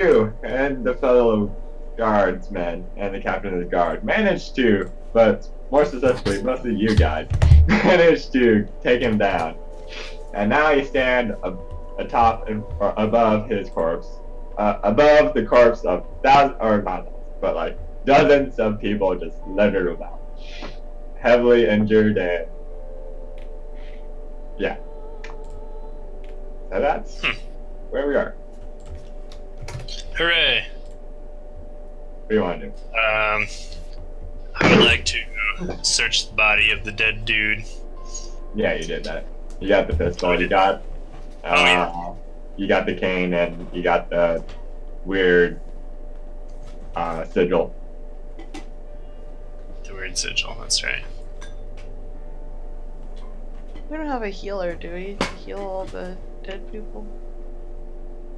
you and the fellow guardsmen and the captain of the guard managed to, but more specifically, mostly you guys, managed to take him down. And now you stand atop or above his corpse, above the corpse of thousands, or not thousands, but like dozens of people just littered about, heavily injured, and yeah. So that's where we are. Hooray! What do you want to do? I would like to search the body of the dead dude. Yeah, you did that. You got the pistol. You got, you got the cane, and you got the weird sigil. The weird sigil, that's right. We don't have a healer, do we? To heal all the dead people?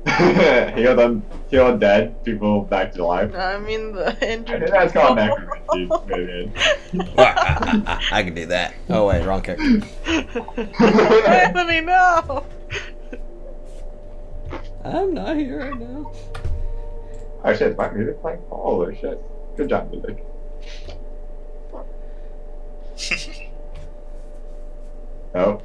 Heal dead people back to life. I mean the I injured think that's people. called necromancy. Maybe. I can do that. Oh wait, wrong character. Anthony, no! I'm not here right now. Oh shit, my music playing? Holy shit. Good job, music. Oh.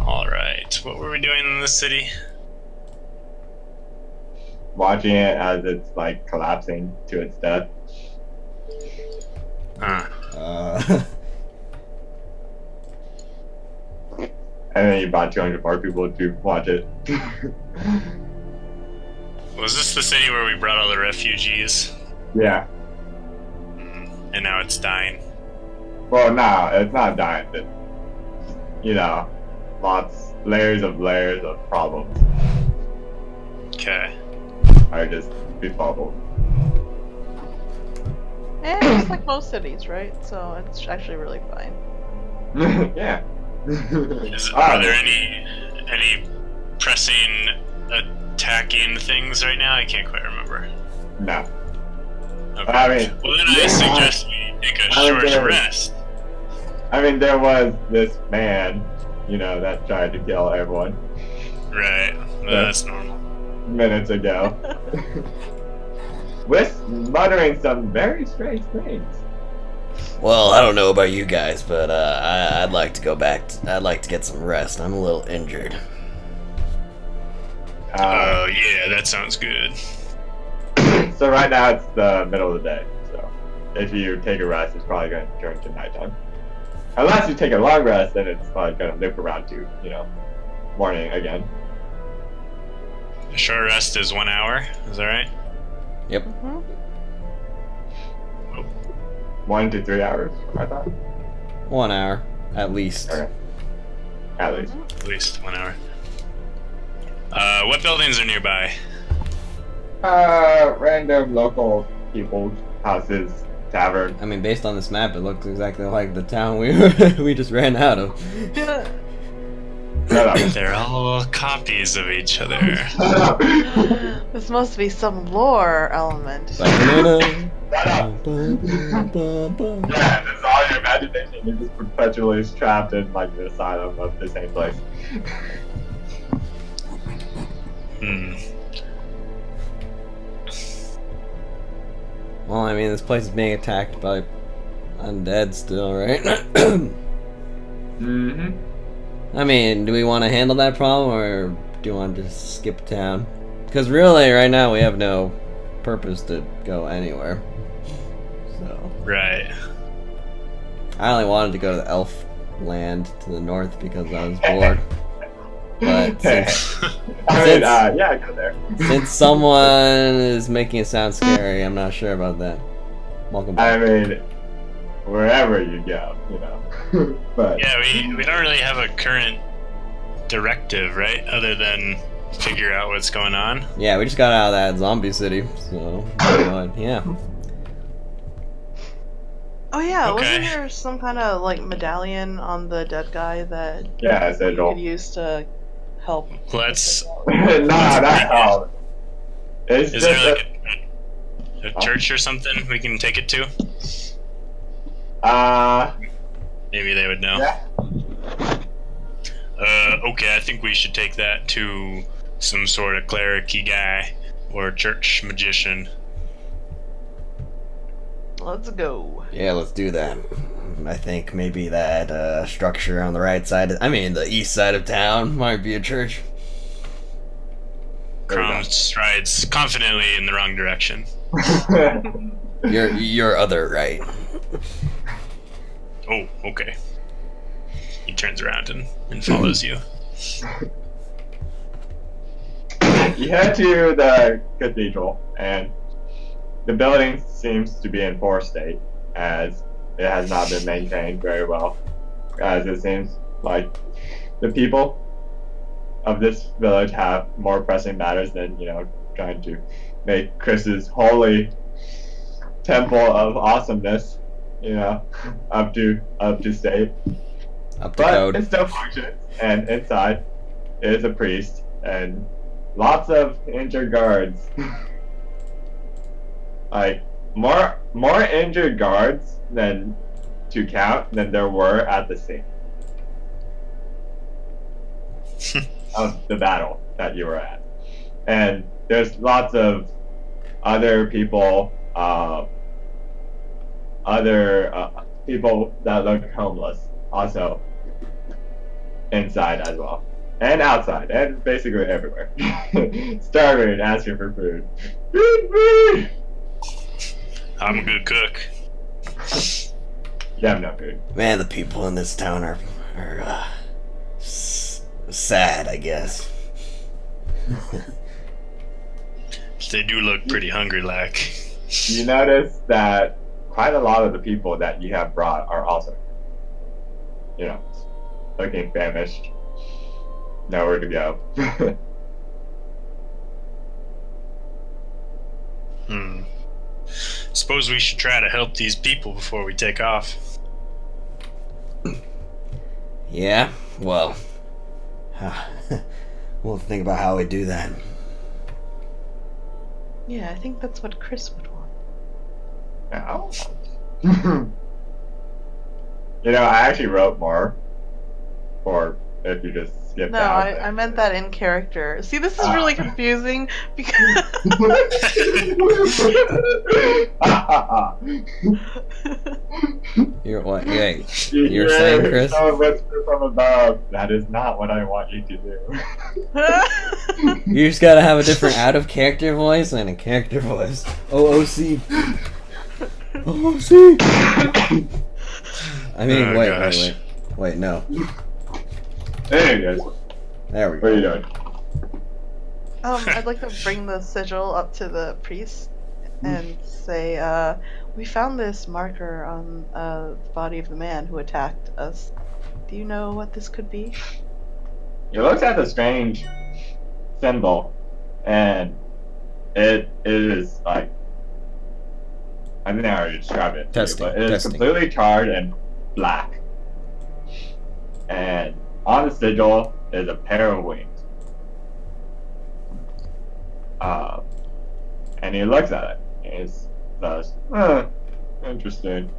Alright, what were we doing in this city? Watching it as it's like collapsing to its death. And then you brought 200 more people to watch it. Was this the city where we brought all the refugees? Yeah. And now it's dying. Well, no, it's not dying. It's, you know, layers of problems Okay. are just befuddled. And it's like most cities, right? So it's actually really fine. Yeah. Are there any pressing attacking things right now? I can't quite remember. No. Okay. I mean, well then I suggest we take a short rest. I mean, there was this man, you know, that tried to kill everyone. Right. Well, that's normal. Minutes ago. With muttering some very strange things. Well, I don't know about you guys, but I'd like to go back. I'd like to get some rest. I'm a little injured. Oh yeah, that sounds good. So right now it's the middle of the day. So if you take a rest, it's probably going to turn to nighttime. Unless you take a long rest, then it's probably going to loop around to, you know, morning again. A short rest is 1 hour. Is that right? Yep. Mm-hmm. 1 to 3 hours, I thought. 1 hour, at least. Okay. At least. At least 1 hour. What buildings are nearby? Random local people's houses, tavern. I mean, based on this map, it looks exactly like the town we we just ran out of. Shut up. They're all copies of each other. Shut up. This must be some lore element. Shut up. Yeah, Ba-ba-ba-ba-ba. that's all your imagination. You're just perpetually trapped in like the asylum of the same place. Well, I mean, this place is being attacked by undead still, right? Mm-hmm. I mean, do we want to handle that problem, or do you want to just skip town? Because really, right now, we have no purpose to go anywhere. So Right. I only wanted to go to the elf land to the north because I was bored. But yeah, go there. since someone is making it sound scary, I'm not sure about that. Welcome I back. mean, wherever you go, you know. But Yeah, we don't really have a current directive, right? Other than figure out what's going on. Yeah, we just got out of that zombie city, so yeah. Oh yeah, Okay. wasn't there some kind of like medallion on the dead guy that yeah, you sigil. could use to help? Let's. No, not all. It's Is just there like a church or something we can take it to? Maybe they would know. Yeah. Okay, I think we should take that to some sort of cleric-y guy or church magician. Let's go. Yeah, let's do that. I think maybe that structure on the right side, the east side of town might be a church. Crom strides confidently in the wrong direction. Your other right. Oh, okay. He turns around and follows you. You head to the cathedral, and the building seems to be in poor state, as it has not been maintained very well. As it seems like the people of this village have more pressing matters than, trying to make Chris's holy temple of awesomeness, up to state. Up to But code. it still functions, and inside is a priest and lots of injured guards. Like more injured guards than to count than there were at the scene of the battle that you were at. And there's lots of other people, people that look homeless also inside as well. And outside, and basically everywhere. Starving and asking for food. Feed me! I'm a good cook. You have no food. Man, the people in this town are sad, I guess. They do look pretty hungry, like. You notice that quite a lot of the people that you have brought are also, looking famished. Nowhere to go. Suppose we should try to help these people before we take off. Yeah, well, we'll think about how we do that. Yeah, I think that's what Chris would want. Now, I actually wrote more for if you just skip No, out. I meant that in character. See, this is really confusing because You're what? You're saying, Chris? Someone whisper from above. That is not what I want you to do. You just gotta have a different out of character voice and a character voice. OOC. OOC. I mean, Oh, wait, gosh. wait, no. There you go. There we What are you go. doing? I'd like to bring the sigil up to the priest and say, we found this marker on the body of the man who attacked us. Do you know what this could be? He looks at the strange symbol, and it is like, I think I already described it to you, Testing, but it is testing. completely charred and black. And on the sigil is a pair of wings. And he looks at it. And he says, interesting.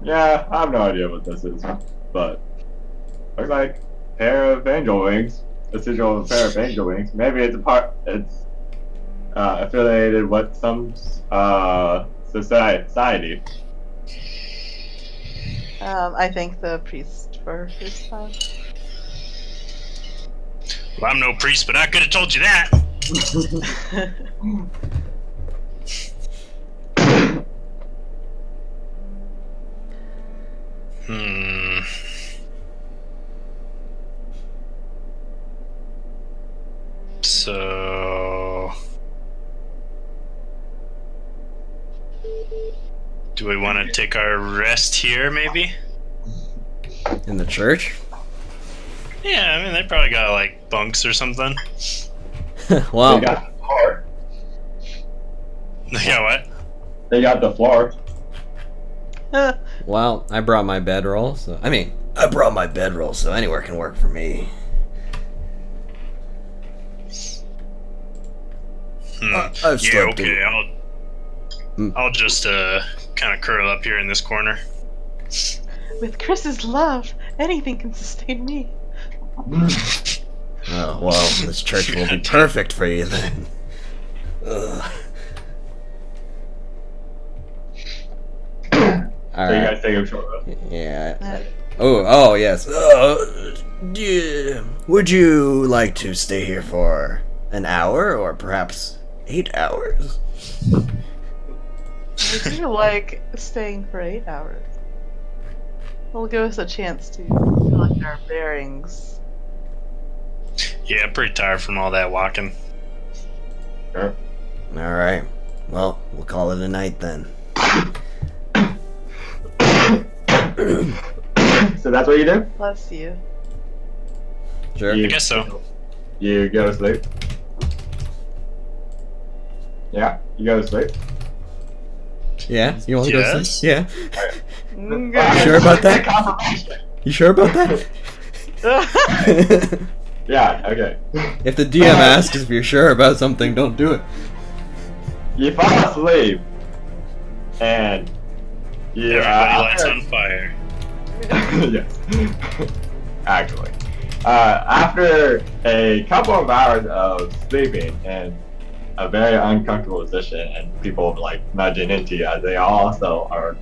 Yeah, I have no idea what this is, but looks like a pair of angel wings. A sigil of a pair of angel wings. Maybe it's affiliated with some society. I thank the priest for his time. Well, I'm no priest, but I could have told you that. So, do we want to take our rest here, maybe? In the church? Yeah, I mean, they probably got, like, bunks or something. Well, They got the floor. They got what? They got the floor. well, I brought my bedroll, so anywhere can work for me. I've Yeah, slept okay, I'll just, kind of curl up here in this corner. With Chris's love, anything can sustain me. Oh, well, this church will be perfect for you then. Ugh. So you Alright. guys take a short rest. Yeah. Oh, yes. Yeah. Would you like to stay here for an hour or perhaps 8 hours? I do like staying for 8 hours. It'll give us a chance to collect our bearings. Yeah, I'm pretty tired from all that walking. Sure. Alright. Well, we'll call it a night then. So that's what you do? Bless you. Sure. I guess so. You go to sleep. Yeah, you go to sleep. Yeah? You want to go Yes. sleep? Yeah. Okay. Sure about that? Confirmation. You sure about that? Yeah, okay. If the DM asks if you're sure about something, don't do it. You fall asleep, and you Everybody lights on fire. yes. Actually, after a couple of hours of sleeping in a very uncomfortable position, and people like nudging into you as they also are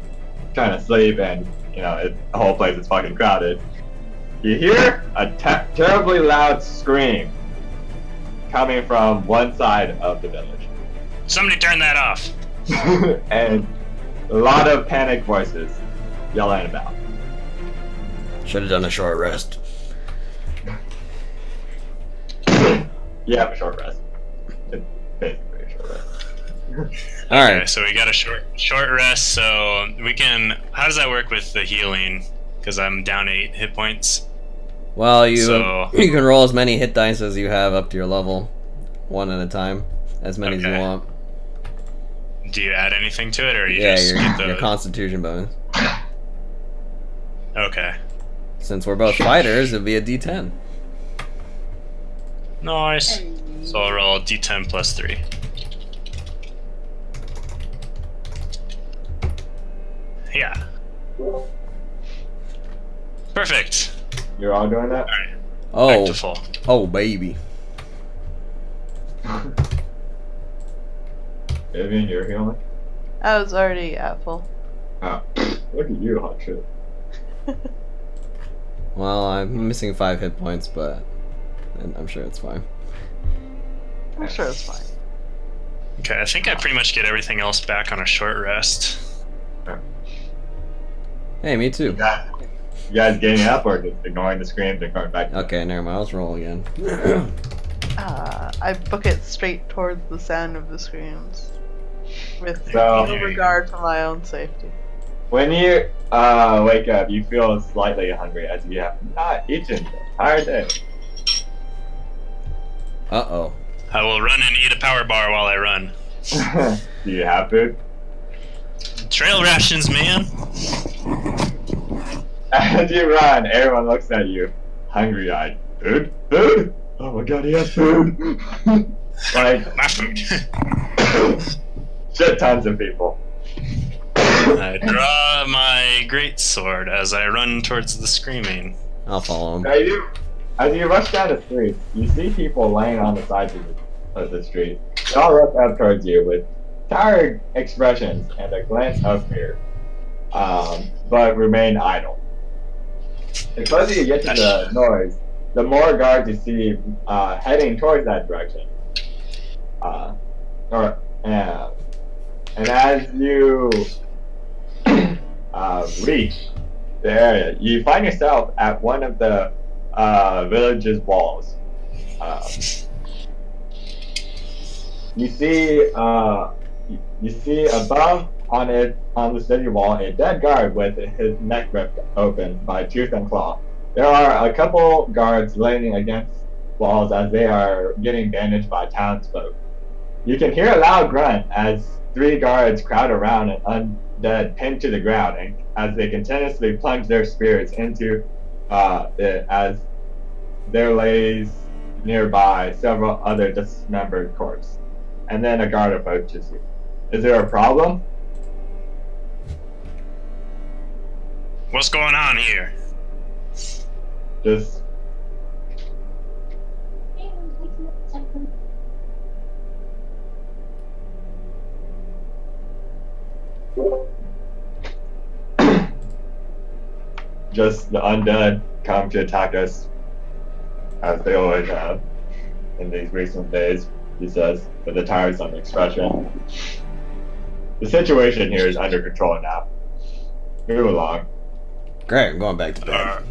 trying to sleep, and the whole place is fucking crowded. You hear a terribly loud scream coming from one side of the village. Somebody turn that off. And a lot of panicked voices yelling about. Should have done a short rest. You have a short rest. It's basically a short rest. Okay, Alright. so we got a short rest. So we can. How does that work with the healing? Because I'm down 8 hit points. Well, you So- you can roll as many hit dice as you have up to your level, one at a time, as many as you Okay. want. Do you add anything to it, or you Yeah, just get your the? Constitution bonus. Okay. Since we're both fighters, it'd be a D10. Nice. So I'll roll D10 plus 3. Yeah. Perfect. You're all doing that? Alright. Back Oh, to full. oh, baby. Vivian, you're healing? I was already at full. Oh, look at you, hot shit. Well, I'm missing 5 hit points, but I'm sure it's fine. I'm sure it's fine. Okay, I think I pretty much get everything else back on a short rest. Hey, me too. You guys getting up or just ignoring the screams and going back? Okay, never mind. Let's roll again. I book it straight towards the sound of the screams, with So- no regard for my own safety. When you wake up, you feel slightly hungry as you have not eaten the entire day. Uh-oh. I will run and eat a power bar while I run. Do you have food? Trail rations, man. As you run, everyone looks at you, hungry-eyed. Food? Food? Oh my god, he has food! Like, My food. shit tons of people. I draw my great sword as I run towards the screaming. I'll follow him. As you rush down the street, you see people laying on the sides of the street. They all rush up towards you with tired expressions and a glance of fear, but remain idle. The closer you get to the noise, the more guards you see heading towards that direction. And as you reach the area, you find yourself at one of the village's walls. You see above on the city wall a dead guard with his neck ripped open by tooth and claw. There are a couple guards leaning against walls as they are getting bandaged by townsfolk. You can hear a loud grunt as 3 guards crowd around an undead pinned to the ground, and as they continuously plunge their spears into it, as there lays nearby several other dismembered corpses. And then a guard approaches you. Is there a problem? What's going on here? Just just the undead come to attack us as they always have in these recent days, he says, with a tiresome expression. The situation here is under control now. Move along. Great, I'm going back to bed.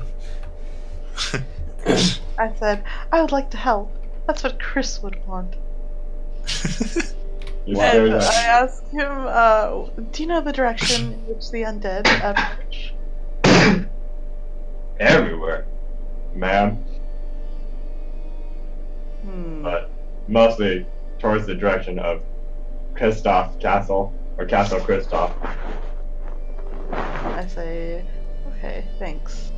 I said, I would like to help. That's what Chris would want. You Wow. stared And at I me. asked him, do you know the direction in which the undead approach? Everywhere, ma'am, but mostly towards the direction of Kristoff Castle, or Castle Kristoff. I say, okay, thanks.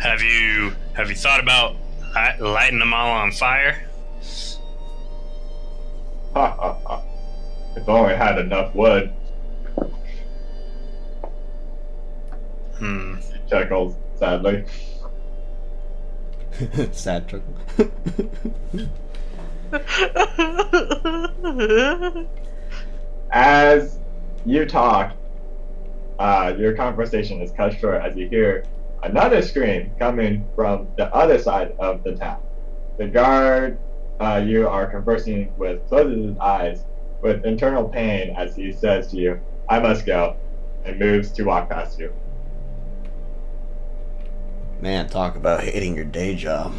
Have you thought about lighting them all on fire? Ha ha ha. If only I had enough wood. Hmm. He chuckles, sadly. Sad chuckle. As you talk, your conversation is cut short as you hear another scream coming from the other side of the town. The guard you are conversing with closes his eyes with internal pain as he says to you, I must go, and moves to walk past you. Man, talk about hating your day job.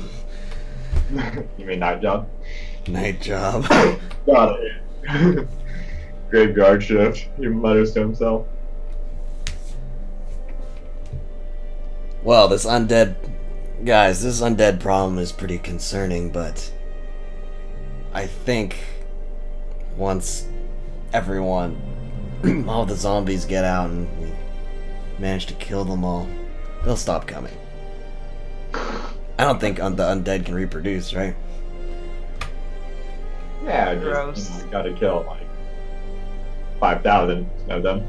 You mean night job? Night job. Got it. Graveyard shift, he mutters to himself. Well, this undead... Guys, this undead problem is pretty concerning, but... I think... Once everyone... all the zombies get out and we manage to kill them all, they'll stop coming. I don't think the undead can reproduce, right? Yeah, Gross. just gotta kill like 5,000 of them.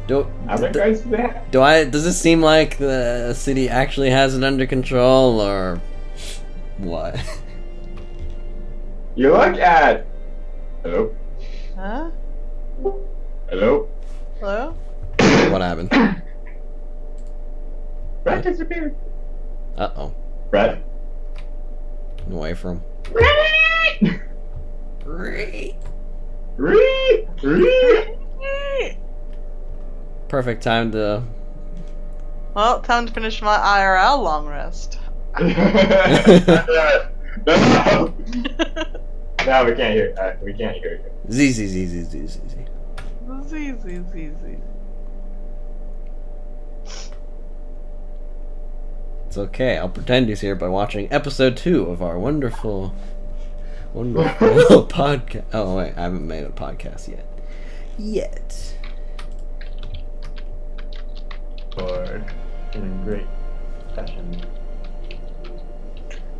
How many guys do they have? Does it seem like the city actually has it under control, or what? You look at. Hello? Huh? Hello? Hello? What happened? Brett disappeared. Uh-oh. Brett? Get away from him. Ree! Perfect time to... Well, time to finish my IRL long rest. No! No, we can't hear. We can't hear you. Z. Easy. It's okay. I'll pretend he's here by watching episode 2 of our wonderful podcast. Oh wait, I haven't made a podcast yet. For doing great session.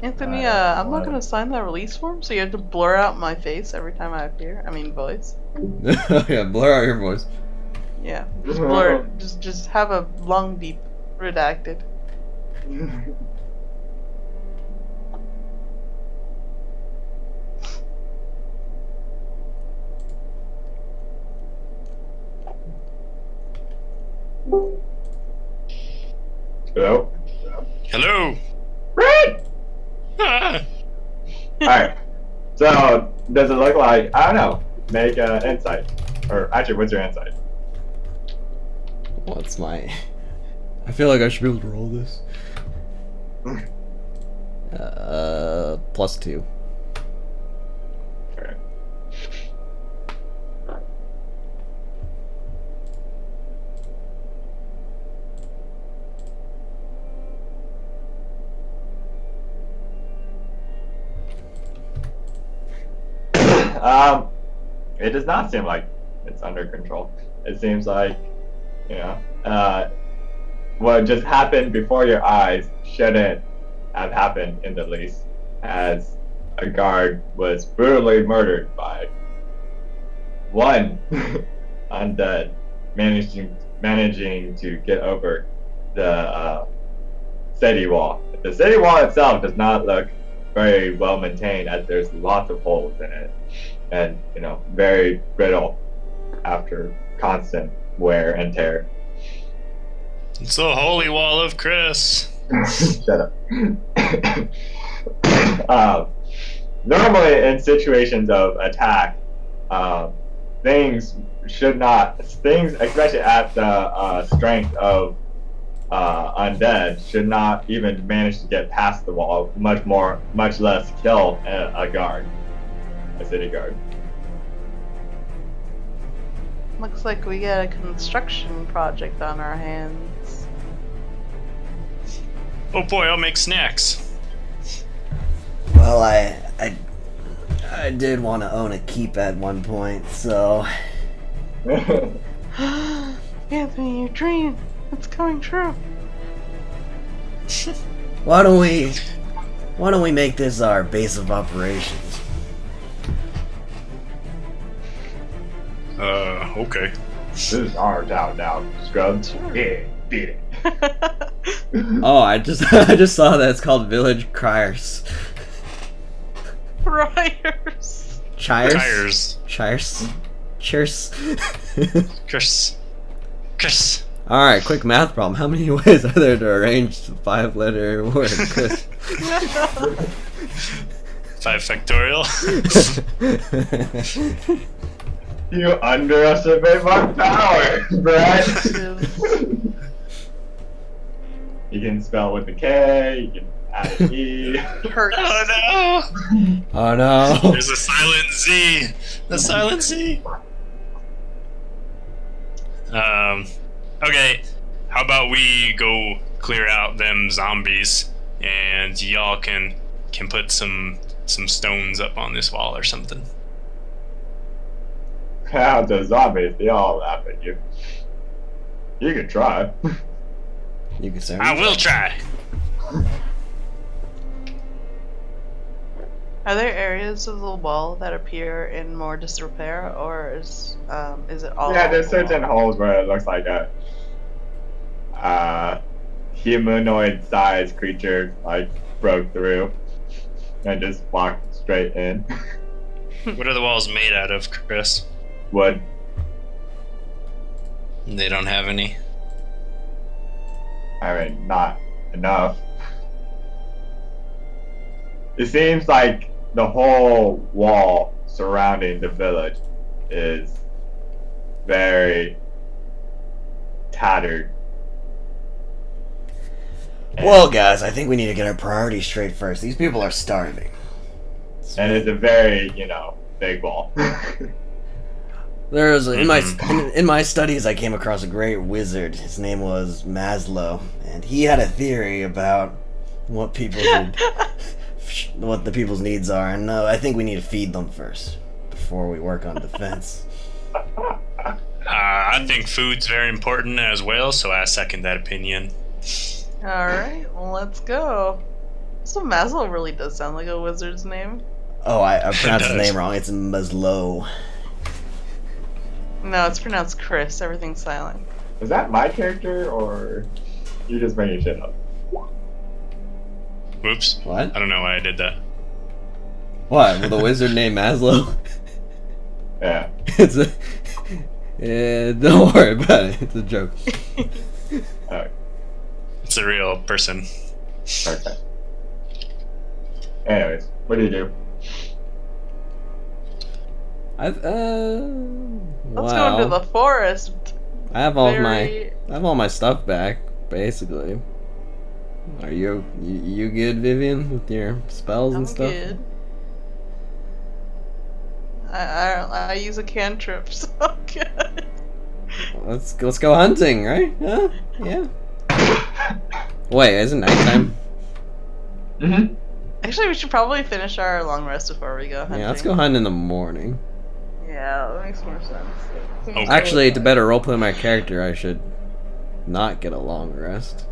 Anthony, I'm not gonna sign that release form, so you have to blur out my face every time I appear. I mean, voice. Yeah, blur out your voice. Yeah, just blur it. Just have a long beep redacted. Hello? Hello. Brett! Ah. Alright. So, does it look like, I don't know, make an insight. Or actually, what's your insight? What's my... I feel like I should be able to roll this. +2. Okay. It does not seem like it's under control. It seems like, what just happened before your eyes shouldn't have happened in the least, as a guard was brutally murdered by one undead, managing to get over the city wall. The city wall itself does not look very well maintained, as there's lots of holes in it, and very brittle after constant wear and tear. It's the holy wall of Chris. Shut up. Normally, in situations of attack, things, especially at the strength of undead, should not even manage to get past the wall, much less kill a city guard. Looks like we got a construction project on our hands. Oh boy, I'll make snacks. Well, I did want to own a keep at one point, so Anthony, your dream, it's coming true. why don't we make this our base of operations? Okay. This is our town now, scrubs. Yeah, beat it. Oh, I just saw that it's called Village Criers. Rioters. Chires? Chires. Cheers. Chris. Alright, quick math problem. How many ways are there to arrange the 5-letter word? 5 factorial. You underestimate my power, Brett. You can spell with a K, you can add an E. Hurts. Oh no! Oh no. There's a silent Z. The silent Z. Okay. How about we go clear out them zombies, and y'all can put some stones up on this wall or something. How the zombies, they all laugh at you. You can try. You can say I will try. Are there areas of the wall that appear in more disrepair, or is it all? Yeah, there's certain holes where it looks like a humanoid-sized creature broke through and just walked straight in. What are the walls made out of, Chris? Wood. They don't have any. I mean, not enough. It seems like the whole wall surrounding the village is very tattered. Well, guys, I think we need to get our priorities straight first. These people are starving. And it's a very, big wall. There's in my studies, I came across a great wizard. His name was Maslow, and he had a theory about what the people's needs are. And I think we need to feed them first before we work on defense. I think food's very important as well, so I second that opinion. Alright, well, let's go. So Maslow really does sound like a wizard's name. Oh, I pronounced his name wrong. It's Maslow. No, it's pronounced Chris. Everything's silent. Is that my character, or you just making shit up? Whoops. What? I don't know why I did that. What? With a wizard named Maslow? Yeah. It's a... don't worry about it. It's a joke. Alright. It's a real person. Okay. Anyways, what do you do? Let's go into the forest. I have all my stuff back, basically. Are you good, Vivian, with your spells and stuff? Good. I use a cantrip, so good. Let's go hunting, right? Huh? Yeah. Wait, isn't nighttime? Mm-hmm. Actually, we should probably finish our long rest before we go hunting. Yeah, let's go hunt in the morning. Yeah, that makes more sense. Okay. Actually, to better roleplay my character, I should not get a long rest.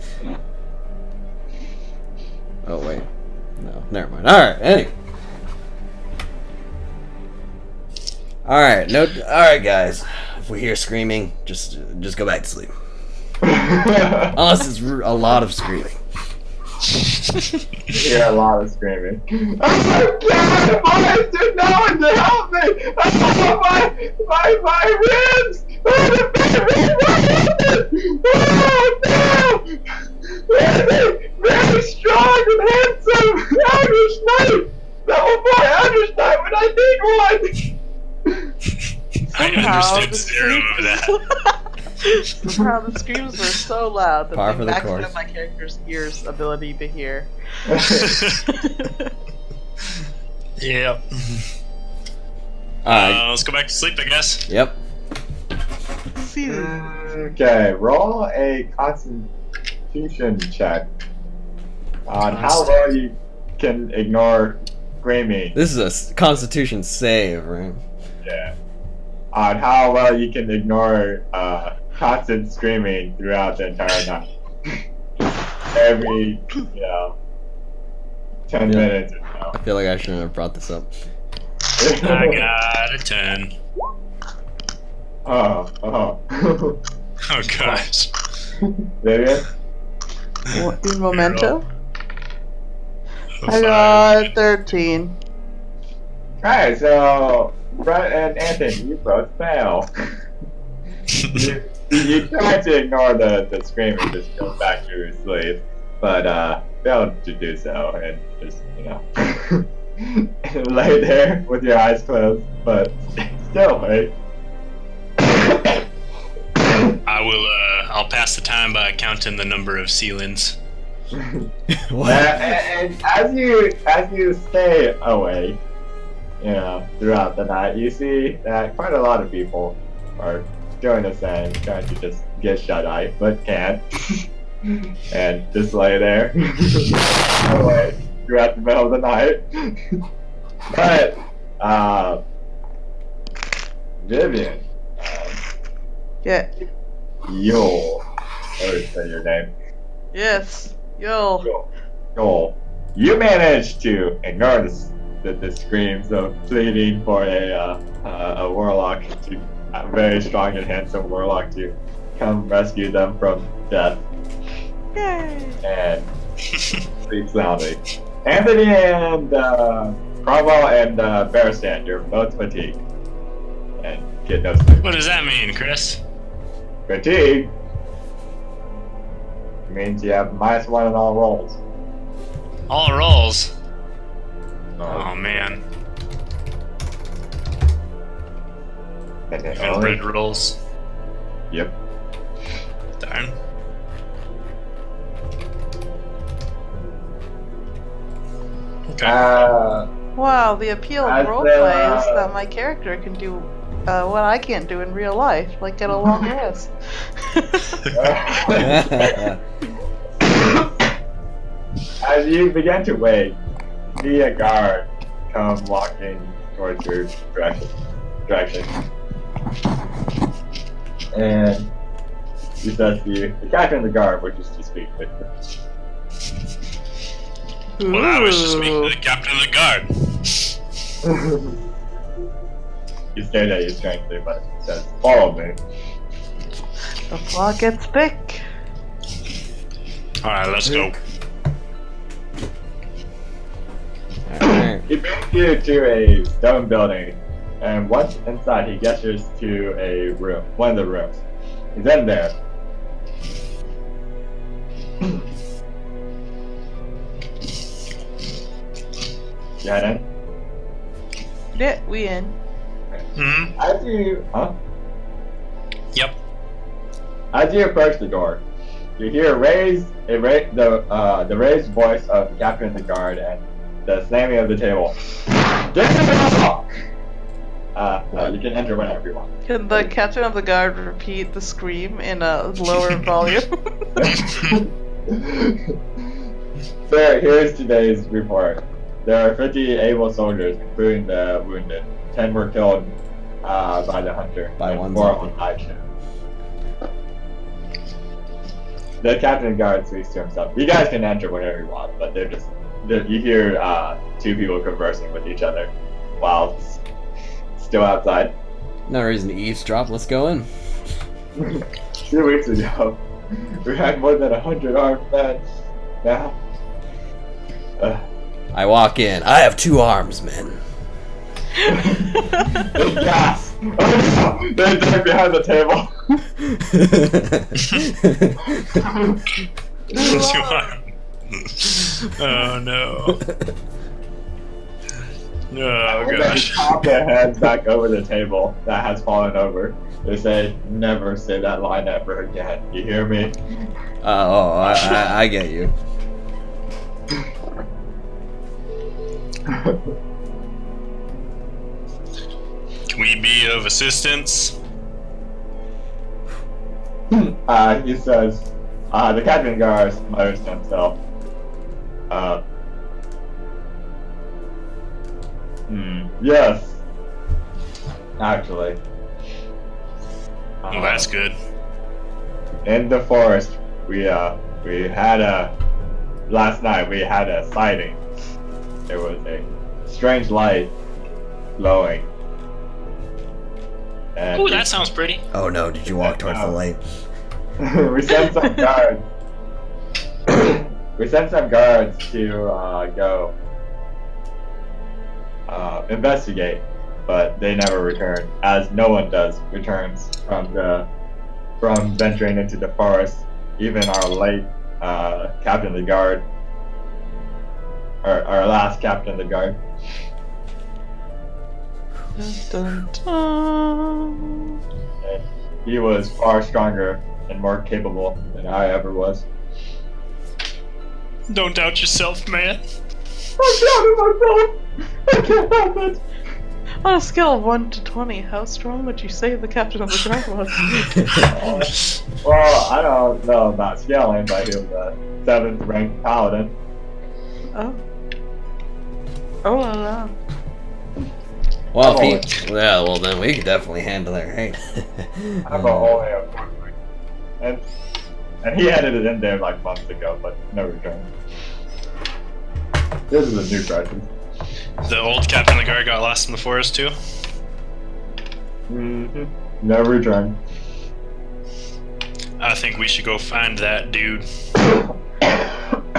Oh wait, no, never mind. All right, anyway. All right, all right, guys. If we hear screaming, just go back to sleep. Unless it's a lot of screaming. You hear a lot of screaming. Oh God! Why did no one to help me? Oh, my ribs! Oh, the ribs! Oh no! Very strong and handsome Irish knight. Level 4 Irish knight when I need one. I Somehow understood the zero of that. Somehow the screams were so loud that Par they for the maxed course. out my character's ears' ability to hear. Yep. Alright. Let's go back to sleep, I guess. Yep. See, Okay, roll a constitution check on how well you can ignore screaming. This is a constitution save, right? Yeah. On how well you can ignore constant screaming throughout the entire night. Every, 10 Yeah. minutes or I feel like I shouldn't have brought this up. so. I got a 10. Oh. Oh gosh. Vivian? what in memento? A I 5. got 13. Alright, so Brett and Anthony, you both fail. you try to ignore the screaming, just go back to your sleep, but failed to do so, and just, lay there with your eyes closed, but still awake. I'll pass the time by counting the number of ceilings. What? And as you stay awake, throughout the night, you see that quite a lot of people are doing the same, trying to just get shut-eye, but can't. And just lay there, awake throughout the middle of the night. But, Vivian, Yeah. Yule, or say your name. Yes. Yo. Joel, you managed to ignore the screams of pleading for a warlock, a very strong and handsome warlock, to come rescue them from death Yay. and sleep soundly. Anthony and Cromwell and Bearstan, you're both fatigued and get no sleep. What does that mean, Chris? Fatigue means you have -1 in all rolls. All rolls. Oh man. Even red rolls. Yep. Darn. Okay. Wow, the appeal As of roleplay the- is that my character can do what I can't do in real life, like get a long rest. As you begin to wake, see a guard come walking towards your direction. And he says to you, the captain of the guard wishes to speak with Well, I was just speaking to the captain of the guard. you. You stared at you strangely, but says, follow me. The plot gets thick. Alright, let's go. Alright. He brings you to a stone building, and once inside, he gestures to a room, one of the rooms. He's in there. You head in? Yeah, we in. Hmm. As you, Yep. As you approach the door, you hear the raised voice of the captain of the guard and the slamming of the table. Get to the door! You can enter whenever you want. Can the captain of the guard repeat the scream in a lower volume? So here's today's report. There are 50 able soldiers, including the wounded. 10 were killed by the hunter. By and one 4 zombie. on night shift. The captain of the guard speaks to himself. You guys can enter whenever you want, but you hear 2 people conversing with each other while still outside. No reason to eavesdrop. Let's go in. 2 weeks ago, We had more than 100 armed men. Now, I walk in. I have 2 arms, men. they gasp. Oh no! They duck behind the table. Oh no. Oh They gosh. pop their heads back over the table that has fallen over. They say, "Never say that line ever again." You hear me? I get you. Can we be of assistance? He says, the captain guards mutters to himself. Yes. Actually. Well, that's good. In the forest, we had last night we had a sighting. There was a strange light glowing. And Ooh, that sounds pretty. Oh no, did you walk towards the light? we sent some guards. We sent some guards to go investigate, but they never returned, as no one returns from venturing into the forest. Even our late captain of the guard, our last captain of the guard. Dun, dun. And he was far stronger and more capable than I ever was. Don't doubt yourself, man. I can't help it. On a scale of 1 to 20, how strong would you say the captain of the guard was? Well, I don't know about scaling, but he was a 7th ranked paladin. Oh. Oh la la. Well, yeah, well then we could definitely handle it, right? I'm only a 4th rank. And he added it in there like months ago, but no return. This is a new crisis. The old captain of the guard got lost in the forest too. Mm-hmm. No return. I think we should go find that dude.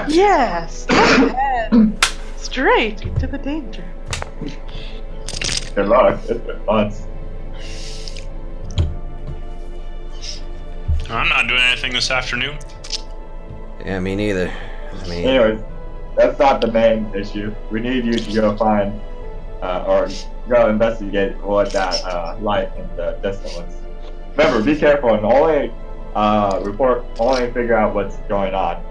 Yes! Head straight into the danger. Good luck. It's been months. I'm not doing anything this afternoon. Yeah, me neither. I mean, Anyways, that's not the main issue. We need you to go find or go investigate what that light in the distance was. Remember, be careful and only figure out what's going on.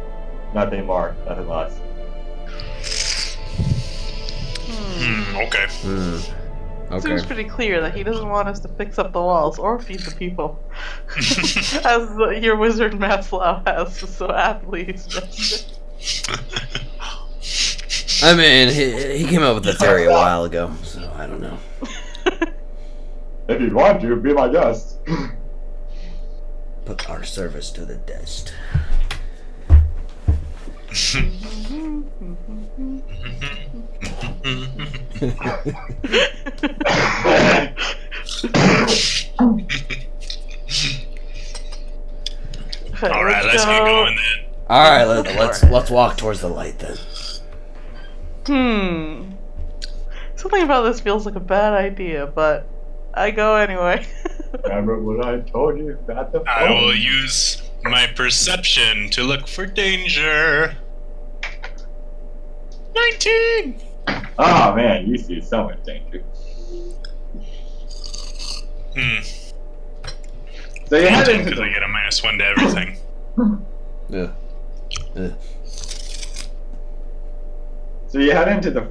Nothing more, nothing less. Okay. Seems okay. pretty clear that he doesn't want us to fix up the walls or feed the people. As your wizard Matslow has so aptly suggested. I mean, he came up with the theory a while ago, so I don't know. If you want to, be my guest. Put our service to the test. All right, let's get going then. All right, let's walk towards the light then. Something about this feels like a bad idea, but I go anyway. Remember what I told you about the phone? I will use my perception to look for danger. 19! Oh man, you see so much danger. So you head into Because I the get a -1 to everything. Yeah.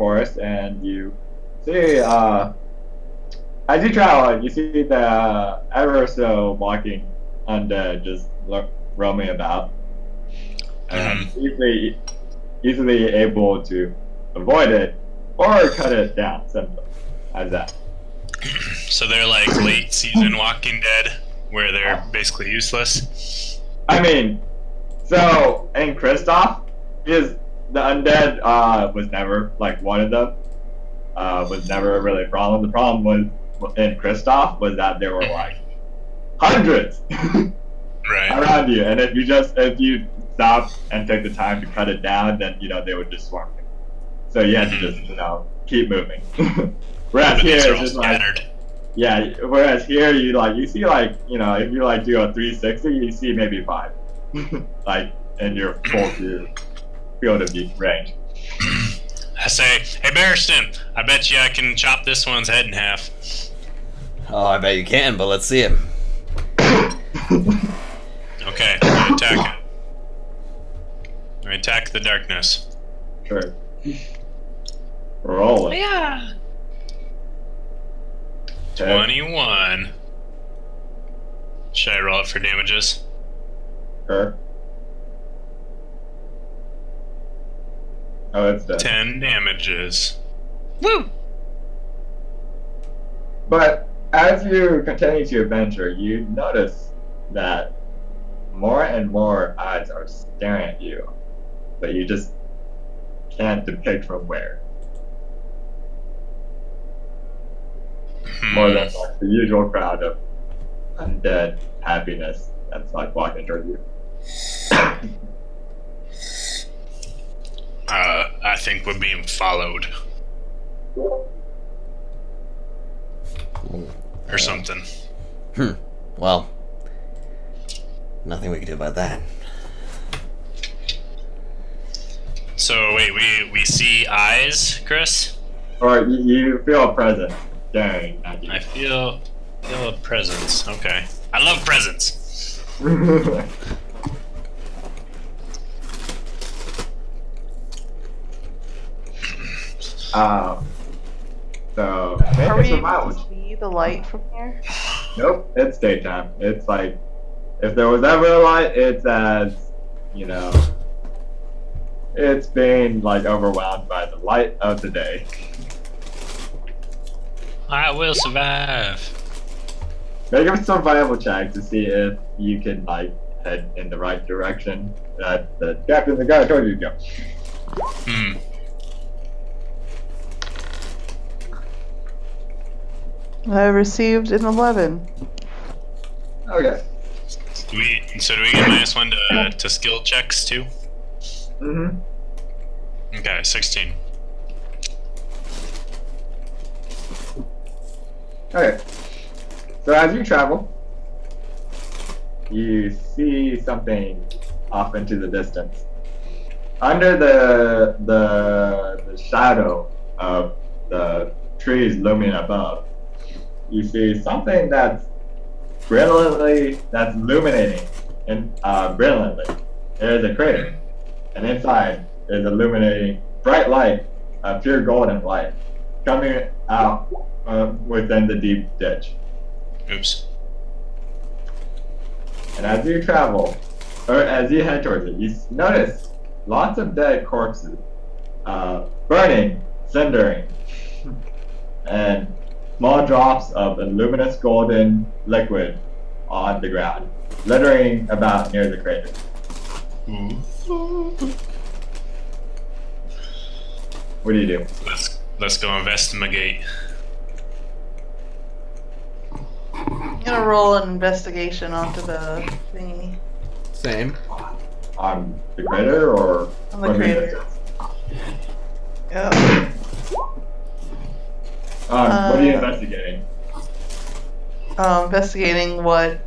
forest and you see as you travel, you see the ever so walking undead just roaming about, and easily able to avoid it or cut it down. Simple as that. So they're like late season Walking Dead, where they're basically useless. I mean, so in Kristoff, the undead was never like one of them. Was never really a problem. The problem was in Kristoff was that there were like hundreds. Right. around you, and if you stop and take the time to cut it down, then they would just swarm you. So you have to just keep moving. Whereas But here these are it's all just like scattered. yeah. Whereas here you see if you do a 360, you see maybe 5, like in your full field of view range. I say, hey Barristan, I bet you I can chop this one's head in half. Oh, I bet you can, but let's see it. Okay, I attack it. I attack the darkness. Sure. Roll it. Yeah. Okay. 21. Should I roll it for damages? Sure. Oh, it's dead. 10 damages. Woo! But as you continue to adventure, you notice that more and more eyes are staring at you, but you just can't depict from where. More than like the usual crowd of undead happiness that's like walking towards you. I think we're being followed. Or something. Well, nothing we can do about that. So wait, we see eyes, Chris? Or you feel a presence staring at you. I feel a presence. Okay. I love presents. So make Are a we able survival to check. see the light from here? Nope, it's daytime. It's like, if there was ever a light, it's as, it's being like overwhelmed by the light of the day. I will survive. Make a survival check to see if you can like head in the right direction that the captain of the guard told you to go. Hmm. I received an 11. Okay. Do we get -1 to skill checks too? Mm-hmm. Okay, 16. Okay. So as you travel, you see something off into the distance. Under the shadow of the trees looming above, you see something that's illuminating and brilliantly. There's a crater, and inside is illuminating bright light, pure golden light, coming out within the deep ditch. Oops. And as you travel, or as you head towards it, you notice lots of dead corpses, burning, cindering, and small drops of a luminous golden liquid on the ground, littering about near the crater. What do you do? Let's go investigate. I'm gonna roll an investigation onto the thingy. Same. On the crater or On the from your crater. distance? Yeah. What are you investigating? Investigating what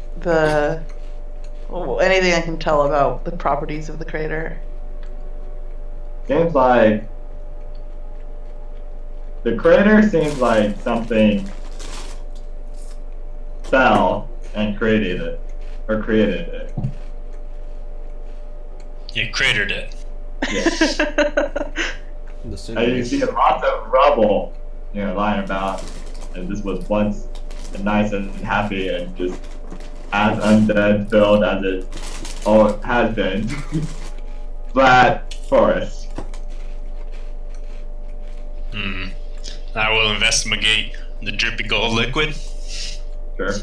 anything I can tell about the properties of the crater. Seems like the crater seems like something fell and created it. You cratered it. Yeah. And you see lots of rubble, lying about. And this was once nice and happy and just as undead filled as it all has been. Flat forest. I will investigate the drippy gold liquid. Sure.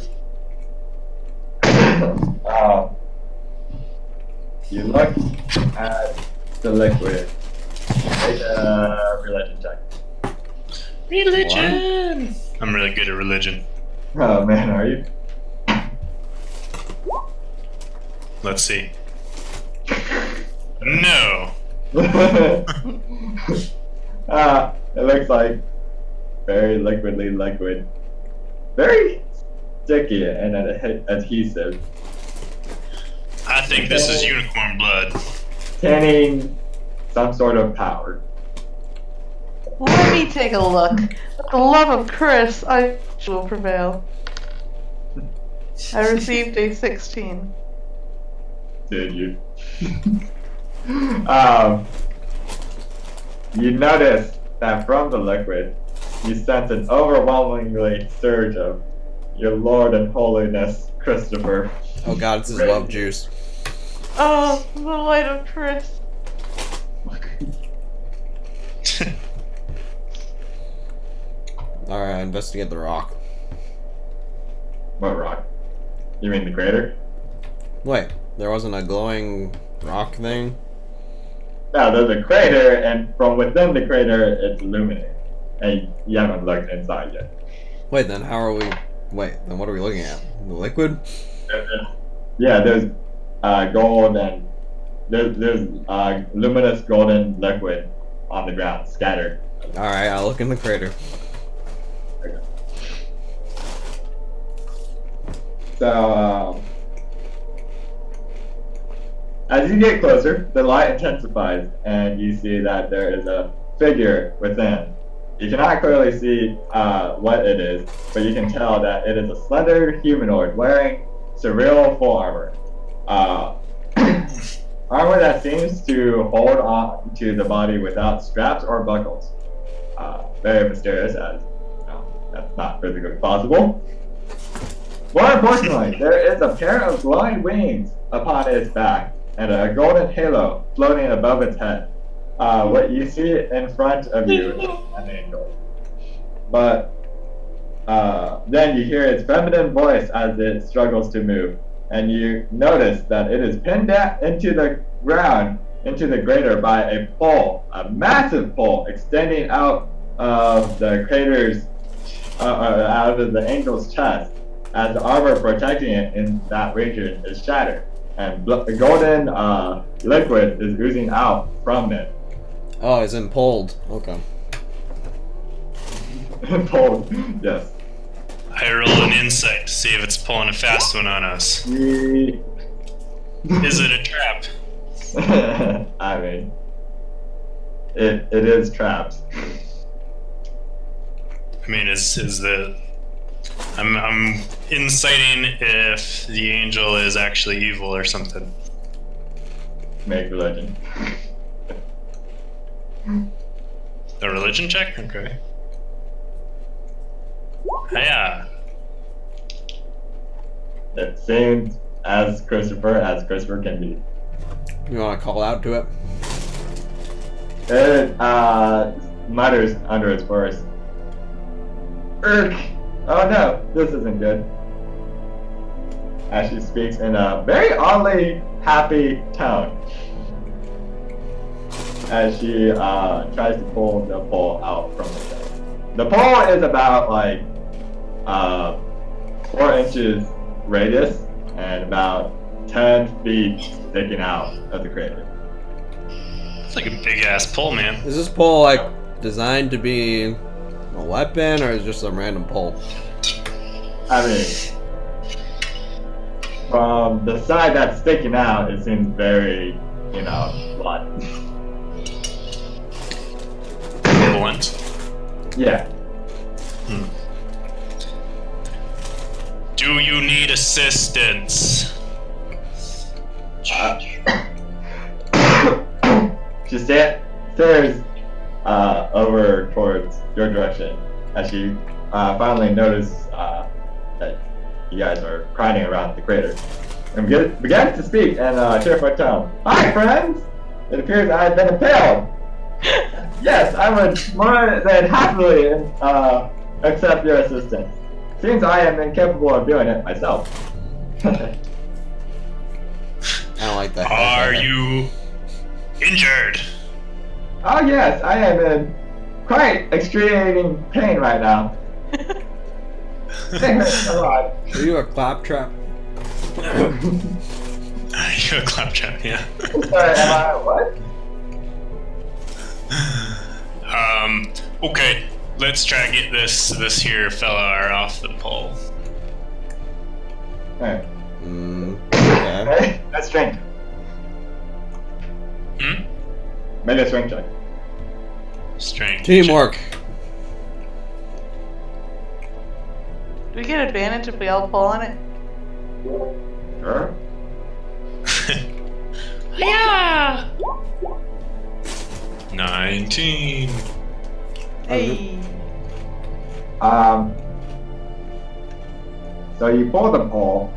You look at the liquid. Make a religion check. Religion! I'm really good at religion. Oh man, are you? Let's see. No. It looks like very liquidly liquid. Very sticky and adhesive. I think this is unicorn blood. Containing some sort of power. Let me take a look. For the love of Chris, I will prevail. I received a 16. Did you? You notice that from the liquid, you sense an overwhelmingly surge of your Lord and Holiness, Christopher. Oh god, it's his love juice. Oh, the light of Chris. Alright, investigate the rock. What rock? You mean the crater? Wait, there wasn't a glowing rock thing? No, there's a crater, and from within the crater, it's illuminated. And you haven't looked inside yet. Wait, then how are we... Wait, then what are we looking at? The liquid? Yeah, there's gold and there's luminous golden liquid on the ground, scattered. Alright, I'll look in the crater. So, as you get closer, the light intensifies, and you see that there is a figure within. You cannot clearly see what it is, but you can tell that it is a slender humanoid wearing surreal full armor. Armor that seems to hold on to the body without straps or buckles. Very mysterious, as that's not physically possible. More importantly, there is a pair of glowing wings upon its back and a golden halo floating above its head. What you see in front of you is an angel. But then you hear its feminine voice as it struggles to move, and you notice that it is pinned down into the ground, into the crater by a pole, a massive pole extending out of the crater's, out of the angel's chest, as the armor protecting it in that region is shattered, and the golden liquid is oozing out from it. Oh, it's impaled. Okay. Pulled, yes. I roll an insight to see if it's pulling a fast one on us. Is it a trap? I mean, it is traps. I mean, is the... I'm inciting if the angel is actually evil or something. Make religion. A religion check? Okay. Yeah. It seems as Christopher can be. You want to call out to it? It mutters under its voice. Irk! Oh no, this isn't good. As she speaks in a very oddly happy tone. As she tries to pull the pole out from the chest. The pole is about like 4 inches radius and about 10 feet sticking out of the crater. It's like a big ass pole, man. Is this pole like designed to be a weapon, or is it just some random pole? I mean, from the side that's sticking out, it seems very, blunt. Blunt? Yeah. Do you need assistance? She stares over towards your direction as she finally notices that you guys are crowding around the crater. And begins to speak in a cheerful tone. Hi, friends! It appears I have been impaled. Yes, I would more than happily accept your assistance. Seems I am incapable of doing it myself. I don't like that. Are you injured? Oh yes, I am in quite excruciating pain right now. It hurts a lot. Are you a claptrap? you a claptrap, yeah. Sorry, am I what? Okay, let's try to get this here fella off the pole. Alright. Okay. Okay, that's strength. Hmm? Make a strength check. Strength. Teamwork. Do we get advantage if we all pull on it? Sure. Yeah. 19. Hey. So you pull the pole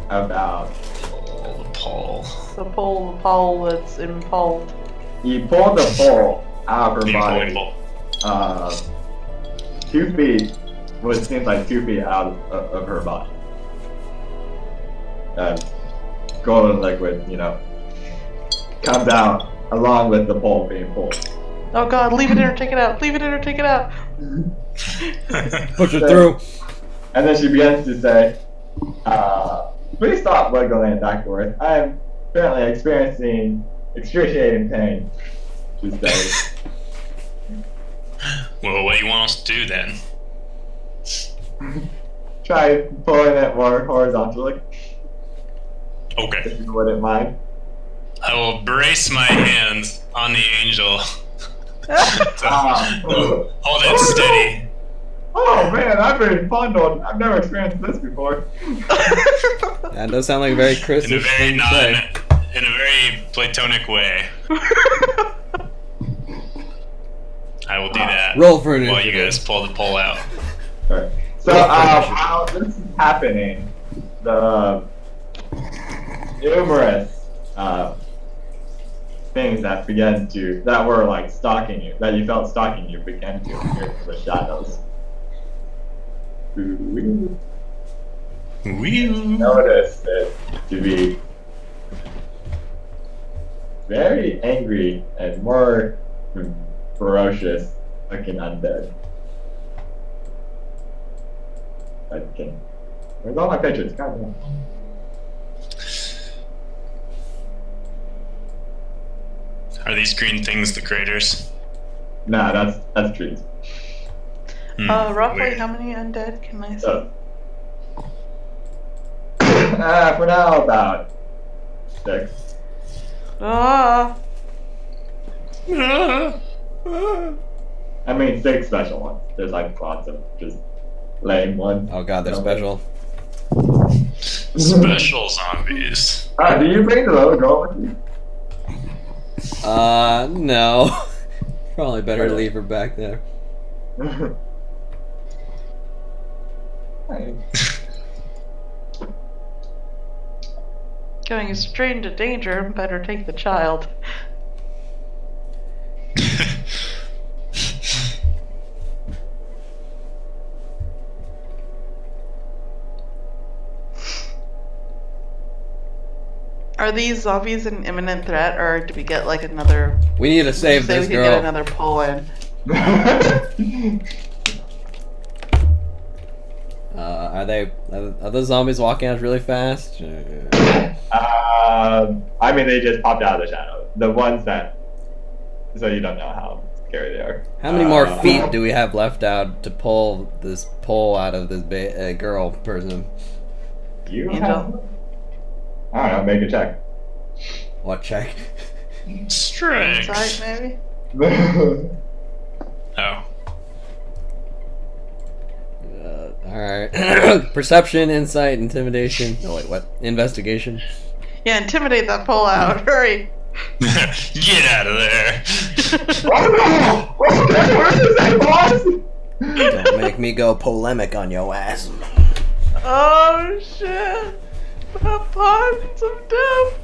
about. Pull the pole. The pole that's impaled. You pull the pole out of her The body. pole. 2 feet. What seems like 2 feet out of her body. Golden liquid, comes out along with the pole being pulled. Oh god, leave it in or take it out. Leave it in or take it out. Push it through. And then she begins to say, please stop wiggling back and forth. I am currently experiencing excruciating pain. She says. Well, what do you want us to do then? Try pulling it more horizontally, Okay. if you wouldn't mind. I will brace my hands on the angel. Hold it steady. Oh man, I've been fondled. I've never experienced this before. That does sound like a very In a Christian very thing to say. in a very platonic way. I will do that Roll for while you initiative. guys pull the pole out. Alright. So, while this is happening, the numerous things that were like stalking you, that you felt stalking you, began to appear from the shadows. You Wee. notice it to be very angry and more ferocious looking undead. Okay. Where's all my pictures? God damn. Are these green things the craters? Nah, that's trees. Roughly Weird. how many undead can I see? So, for now, about 6. Ah! I mean, 6 special ones. There's like lots of just lame ones. Oh god, they're special. Special zombies. Do you bring the little girl with you? No. Probably better leave her back there. Going straight into danger, better take the child. Are these zombies an imminent threat, or do we get like another? We need to save Say this we could get girl. another pull in. Are the zombies walking out really fast? I mean, they just popped out of the shadow. The ones that, so you don't know how scary they are. How many more feet do we have left out to pull this pole out of this girl person? You Angel. have, I don't know, make a check. What check? Strength. Insight, maybe. Oh. Alright. Perception, insight, intimidation. No, wait, what? Investigation. Yeah, intimidate that pull out. Hurry. Get out of there. Oh no! Where is that, boss? Don't make me go polemic on your ass. Oh shit. The puns of death.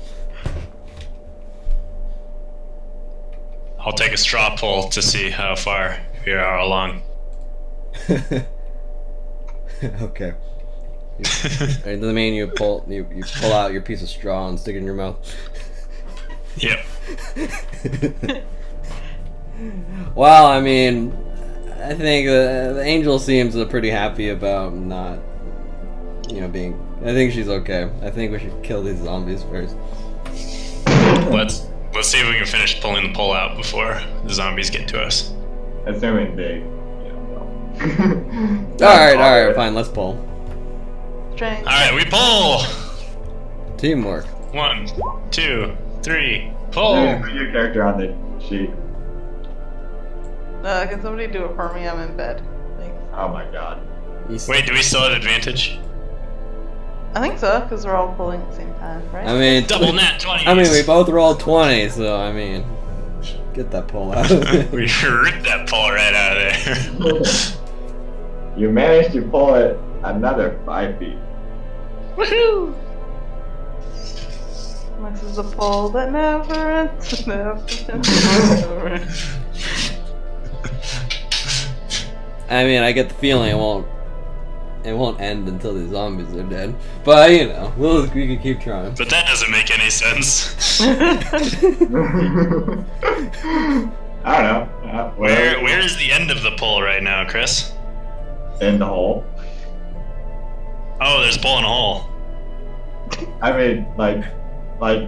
I'll take a straw poll to see how far we are along. Okay. Does that mean you pull out your piece of straw and stick it in your mouth? Yep. Well, I mean, I think the angel seems pretty happy about not, being I think she's okay. I think we should kill these zombies first. Let's see if we can finish pulling the pole out before the zombies get to us. Assuming they, Alright, fine, let's pull. Strength. Alright, we pull! Teamwork. 1, 2, 3, pull! Put your character on the sheet. Can somebody do it for me? I'm in bed. Thanks. Oh my god. Wait, do we still have advantage? I think so, because we're all pulling at the same time, right? I mean, Double nat 20. I mean, we both rolled 20, so I mean, get that pull out. We ripped that pole right out of there. You managed to pull it another 5 feet. Woohoo! This is a pole that never ends, never ends. I mean, I get the feeling it won't end until the zombies are dead. But you know, we can keep trying. But that doesn't make any sense. I don't know. Where is the end of the pole right now, Chris? In the hole. Oh, there's a pole in a hole. I mean, like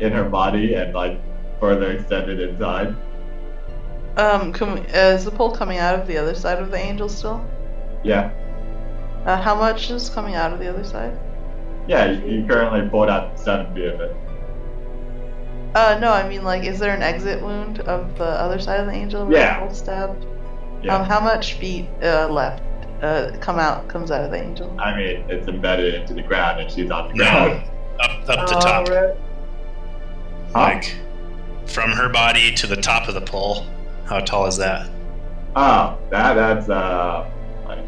in her body and like further extended inside. Is the pole coming out of the other side of the angel still? Yeah. How much is coming out of the other side? Yeah, you currently pulled out 7 feet of it. No, I mean, like, is there an exit wound of the other side of the angel where Yeah. the pole stabbed? Yeah. How much feet left comes out of the angel? I mean, it's embedded into the ground and she's on the No, ground. up the top. Right. Like, from her body to the top of the pole. How tall is that? Oh, that's like,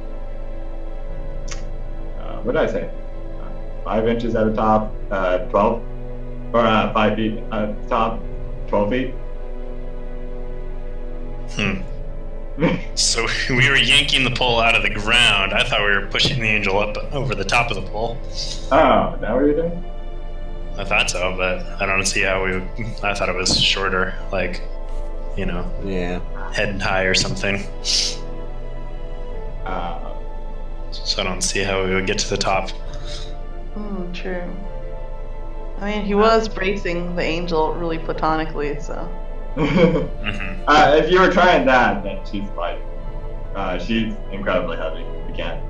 what did I say? 5 inches at the top, 12, or 5 feet at the top, 12 feet. So we were yanking the pole out of the ground. I thought we were pushing the angel up over the top of the pole. Oh, is that what you're doing? I thought so, but I don't see how we. I thought it was shorter, like, you know, Yeah. head high or something. Uh, So I don't see how we would get to the top. True. I mean, he was bracing the angel really platonically, so. if you were trying that, then she's like, she's incredibly heavy. You can't.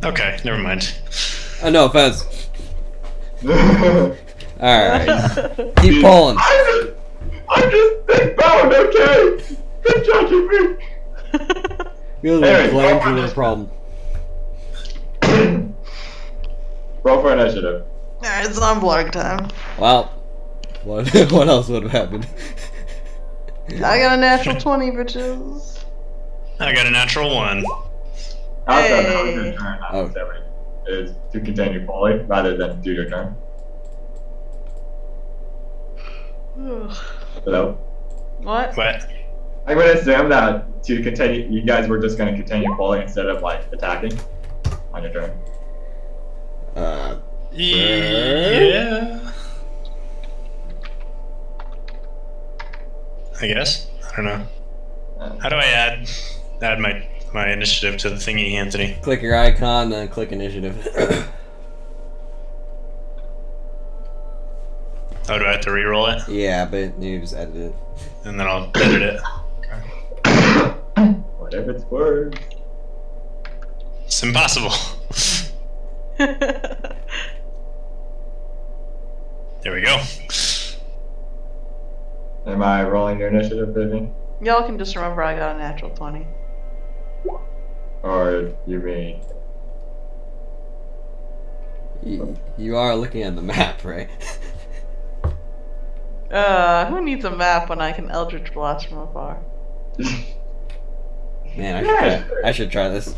Okay, never mind. No offense. Alright. Keep pulling. I'm just big boned, okay? Quit judging me. You're Anyway, the blame for this problem. Roll for initiative. Alright, it's on blog time. Well, what else would have happened? I got a natural 20, bitches. I got a natural 1. Also, that was Hey. your turn. Oh. Is to continue pulling rather than do your turn. Ugh. Hello? What? What? I'm gonna assume that to continue, you guys were just gonna continue pulling instead of like attacking on your turn. Yeah. I guess. I don't know. How do I add my initiative to the thingy, Anthony? Click your icon, then click initiative. Oh, do I have to re-roll it? Yeah, but you just edit it. And then I'll edit it. Whatever it's worth. It's impossible. There we go. Am I rolling your initiative, Vivian? Y'all can just remember I got a natural 20. Or you mean? You are looking at the map, right? Who needs a map when I can Eldritch Blast from afar? Man, Yeah, I should try this.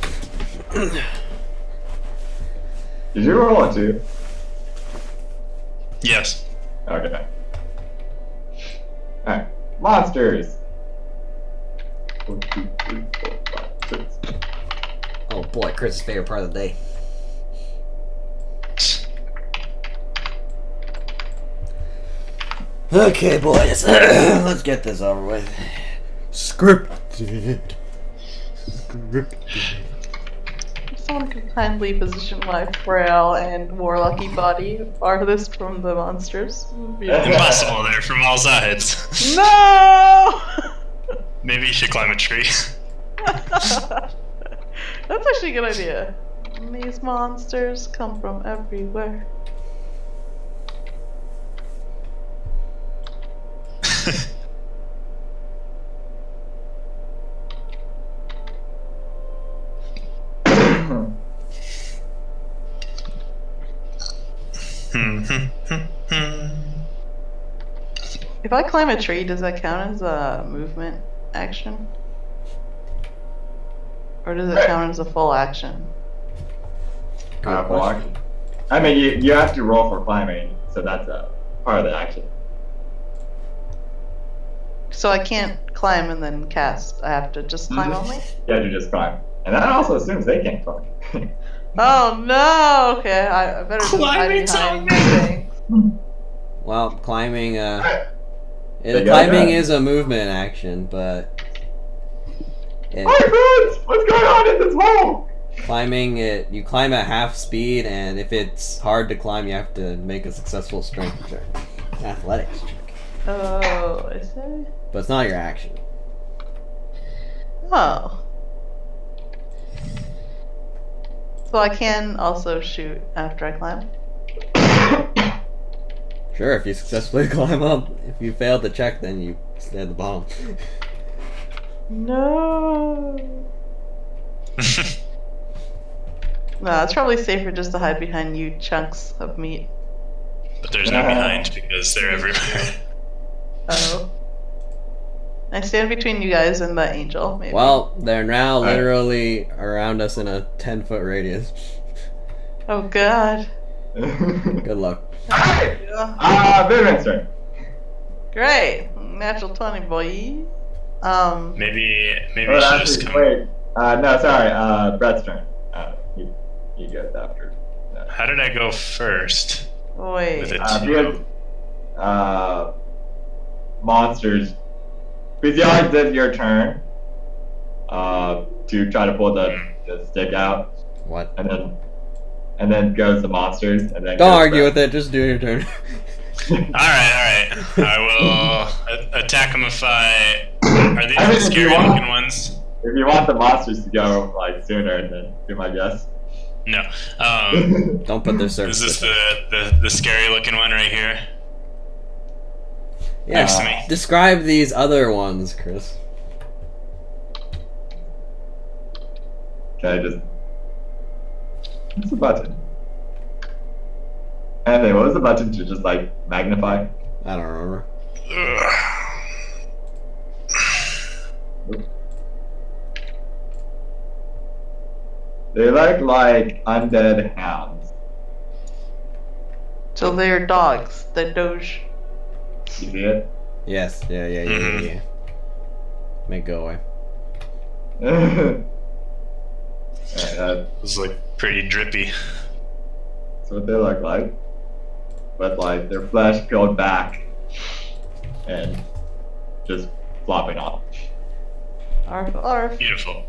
Did you roll a 2? Yes. Okay. Alright. Monsters! 1, 2, 3, 4, 5, 6. Oh boy, Chris's favorite part of the day. Okay, boys, let's get this over with. Scripted. someone could kindly position my frail and warlocky body farthest from the monsters? Impossible there from all sides. No! Maybe you should climb a tree. That's actually a good idea. These monsters come from everywhere. If I climb a tree, does that count as a movement action? Or does it count as a full action? Good Full question. action. I mean, you have to roll for climbing, so that's a part of the action. So I can't climb and then cast. I have to just climb only? You have to just climb. And that also assumes they can't climb. Oh no! Okay, I better just hide Climbing behind zombie! things. Well, climbing, They got climbing that. is a movement action, but My friends! What's going on in this hole? climbing you climb at half speed, and if it's hard to climb, you have to make a successful strength check, athletics check. Oh, I see. But it's not your action. Oh. So I can also shoot after I climb? Sure, if you successfully climb up. If you fail the check, then you stay at the bottom. No. No, it's probably safer just to hide behind you chunks of meat. But there's no behind because they're everywhere. Oh. I stand between you guys and the angel, maybe. Well, they're now literally around us in a 10-foot radius. Oh god. Good luck. Yeah. Vivian's turn. Great. Natural 20, boy. Maybe you Well, should just actually, come. wait. No, sorry. Brett's turn. He goes after. No. How did I go first? Wait. With it. Because, monsters. Because you already did your turn. To try to pull the stick out, What? and then goes the monsters, and then. Don't argue with it, just do your turn. Alright. I will attack them if I. Are these I mean, the if scary you want- looking ones? If you want the monsters to go like sooner, then do my guess. No. Don't put their Is surface. this the scary looking one right here? Yeah, Next to me. describe these other ones, Chris. Can I just? What's the button? Anyway, what was the button to just like magnify? I don't remember. They look like undead hounds. So they're dogs. The Doge. You see it? Yes, yeah. Make go away. That's It's like pretty drippy. what they look like. But like their flesh peeled back and just flopping off. Arf, arf. Beautiful.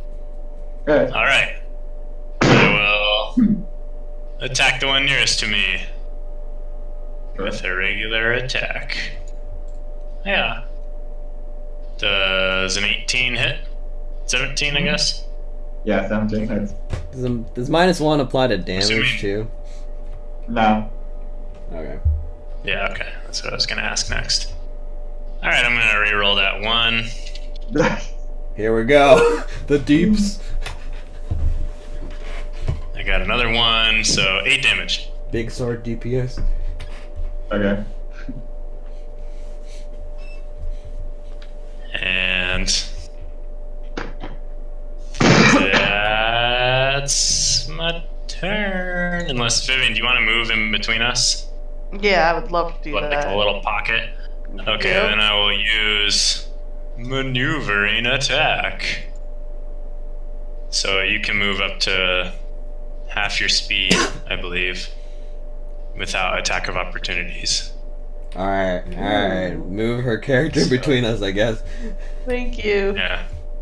Okay. Alright. I will attack the one nearest to me with a regular attack. Yeah. Does an 18 hit? 17, I guess? Yeah, 17 hits. Does -1 apply to damage Assuming- too? No. Okay. Yeah, okay. That's what I was gonna ask next. Alright, I'm gonna reroll that one. Here we go. The deeps. I got another one, so 8 damage. Big sword DPS. Okay. And that's my turn. Unless Vivian, do you want to move in between us? Yeah, I would love to do Like that. a little pocket? Okay, Yep. then I will use maneuvering attack. So you can move up to half your speed, I believe, without attack of opportunities. Alright. Move her character between us, I guess. Thank you. Yeah.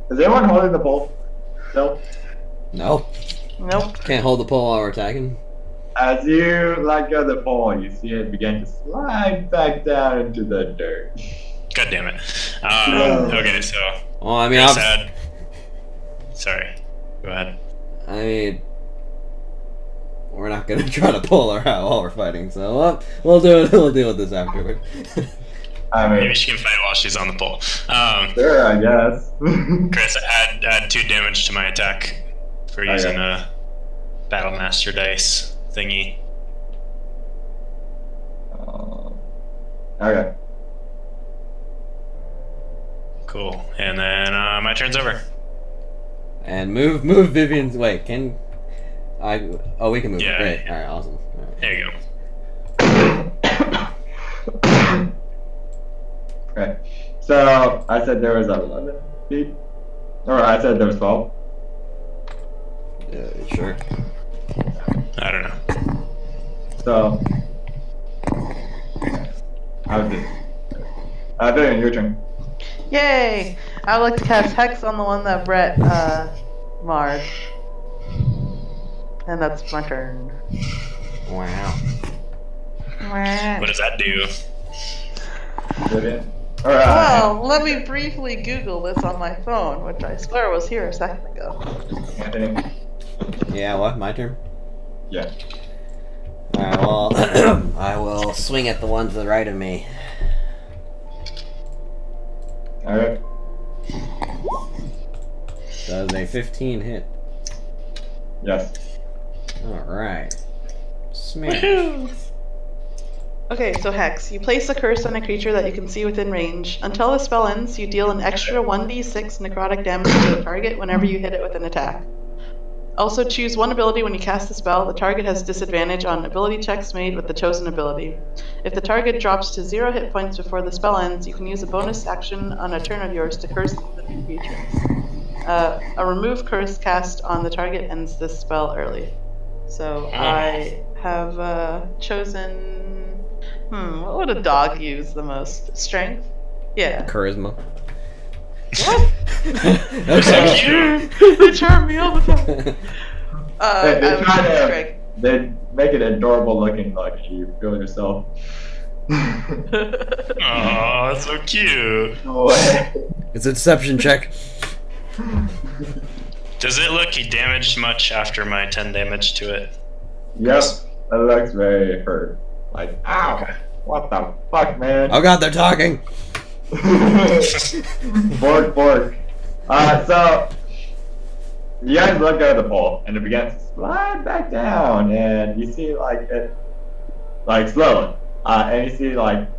Is anyone holding the pole? No. No. Nope. Can't hold the pole while we're attacking. As you let go of the pole, you see it begin to slide back down into the dirt. God damn it. No. Okay, so Well, I mean, Chris I'm, had. Sorry. Go ahead. I mean, we're not gonna try to pull her out while we're fighting, so we'll do it. We'll deal with this afterward. I Maybe mean, she can fight while she's on the pole. sure, I guess. Chris, add 2 damage to my attack for using a Battle Master dice thingy. Okay. Cool. And then my turn's over. And move Vivian's way. Can I? Oh, we can move. Yeah. Great. All right. Awesome. All right. There you go. Okay. So I said there was 11 feet, or I said there was 12. Sure. I don't know. So I was it. Vivian, your turn. Yay! I would like to cast Hex on the one that Brett marred. And that's my turn. Wow. What does that do? Vivian. All right. Well, let me briefly Google this on my phone, which I swear was here a second ago. Anthony. Yeah. What? My turn. Yeah. All right. Well, I will swing at the one to the right of me. All right. Does a 15 hit? Yes. All right. Smash. Okay, so Hex. You place a curse on a creature that you can see within range. Until the spell ends, you deal an extra 1d6 necrotic damage to the target whenever you hit it with an attack. Also, choose one ability when you cast the spell. The target has disadvantage on ability checks made with the chosen ability. If the target drops to 0 hit points before the spell ends, you can use a bonus action on a turn of yours to curse the creature. A remove curse cast on the target ends this spell early. So I have chosen... what would a dog use the most? Strength? Yeah. Charisma. What? Okay. They charm me all the time. They I try would to. strength. They make it adorable looking, like you feel yourself. Oh, that's so cute. It's a deception check. Does it look damaged much after my 10 damage to it? Yep, that looks very hurt. Like, ow! Okay. What the fuck, man? Oh god, they're talking. Bork, bork. So you guys let go of the pole, and it begins to slide back down, and you see like it, like slowly, and you see like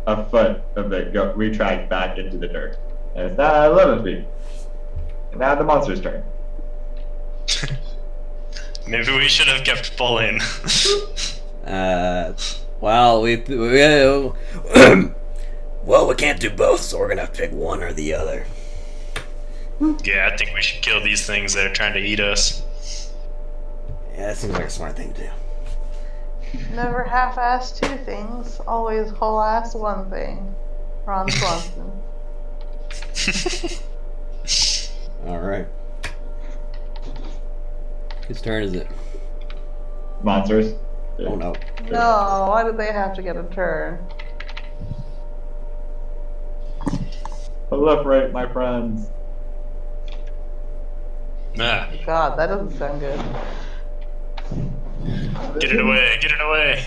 a foot of it go retract back into the dirt, and it's now at 11 feet. And now the monster's turn. Maybe we should have kept pulling. Well, well, we can't do both, so we're gonna have to pick one or the other. Yeah, I think we should kill these things that are trying to eat us. Yeah, that seems like a smart thing to do. Never half-ass 2 things, always whole-ass 1 thing. Ron Swanson. Alright. Whose turn is it? Monsters. Oh no. No, why did they have to get a turn? Proliferate, my friends. Ah, God, that doesn't sound good. get it away, get it away.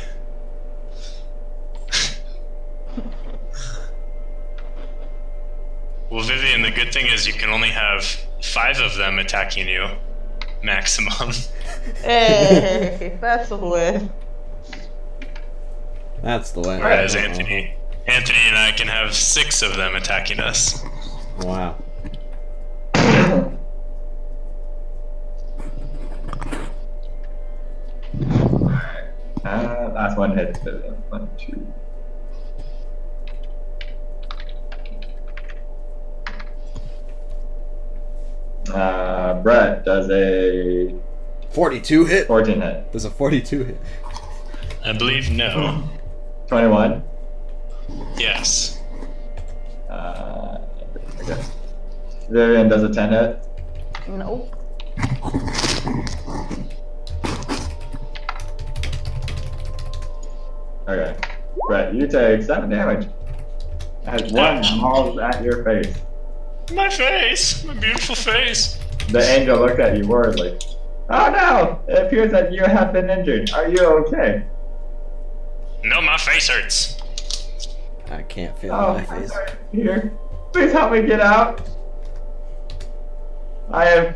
Well, Vivian, the good thing is you can only have 5 of them attacking you, maximum. Hey, that's a win. That's the way. Whereas Anthony and I can have 6 of them attacking us. Wow. Last one hits. 1, 2. Brett does a 42 hit? 14 hit. There's a 42 hit. I believe no. 21. Yes. Okay. Vivian does a 10 hit. Nope. Okay. Brett, you take 7 damage. As one mauls at your face. My face! My beautiful face! The angel looks at you worriedly. Oh no! It appears that you have been injured. Are you okay? No, my face hurts. I can't feel Oh, my I'm face. sorry. Here. Please help me get out. I am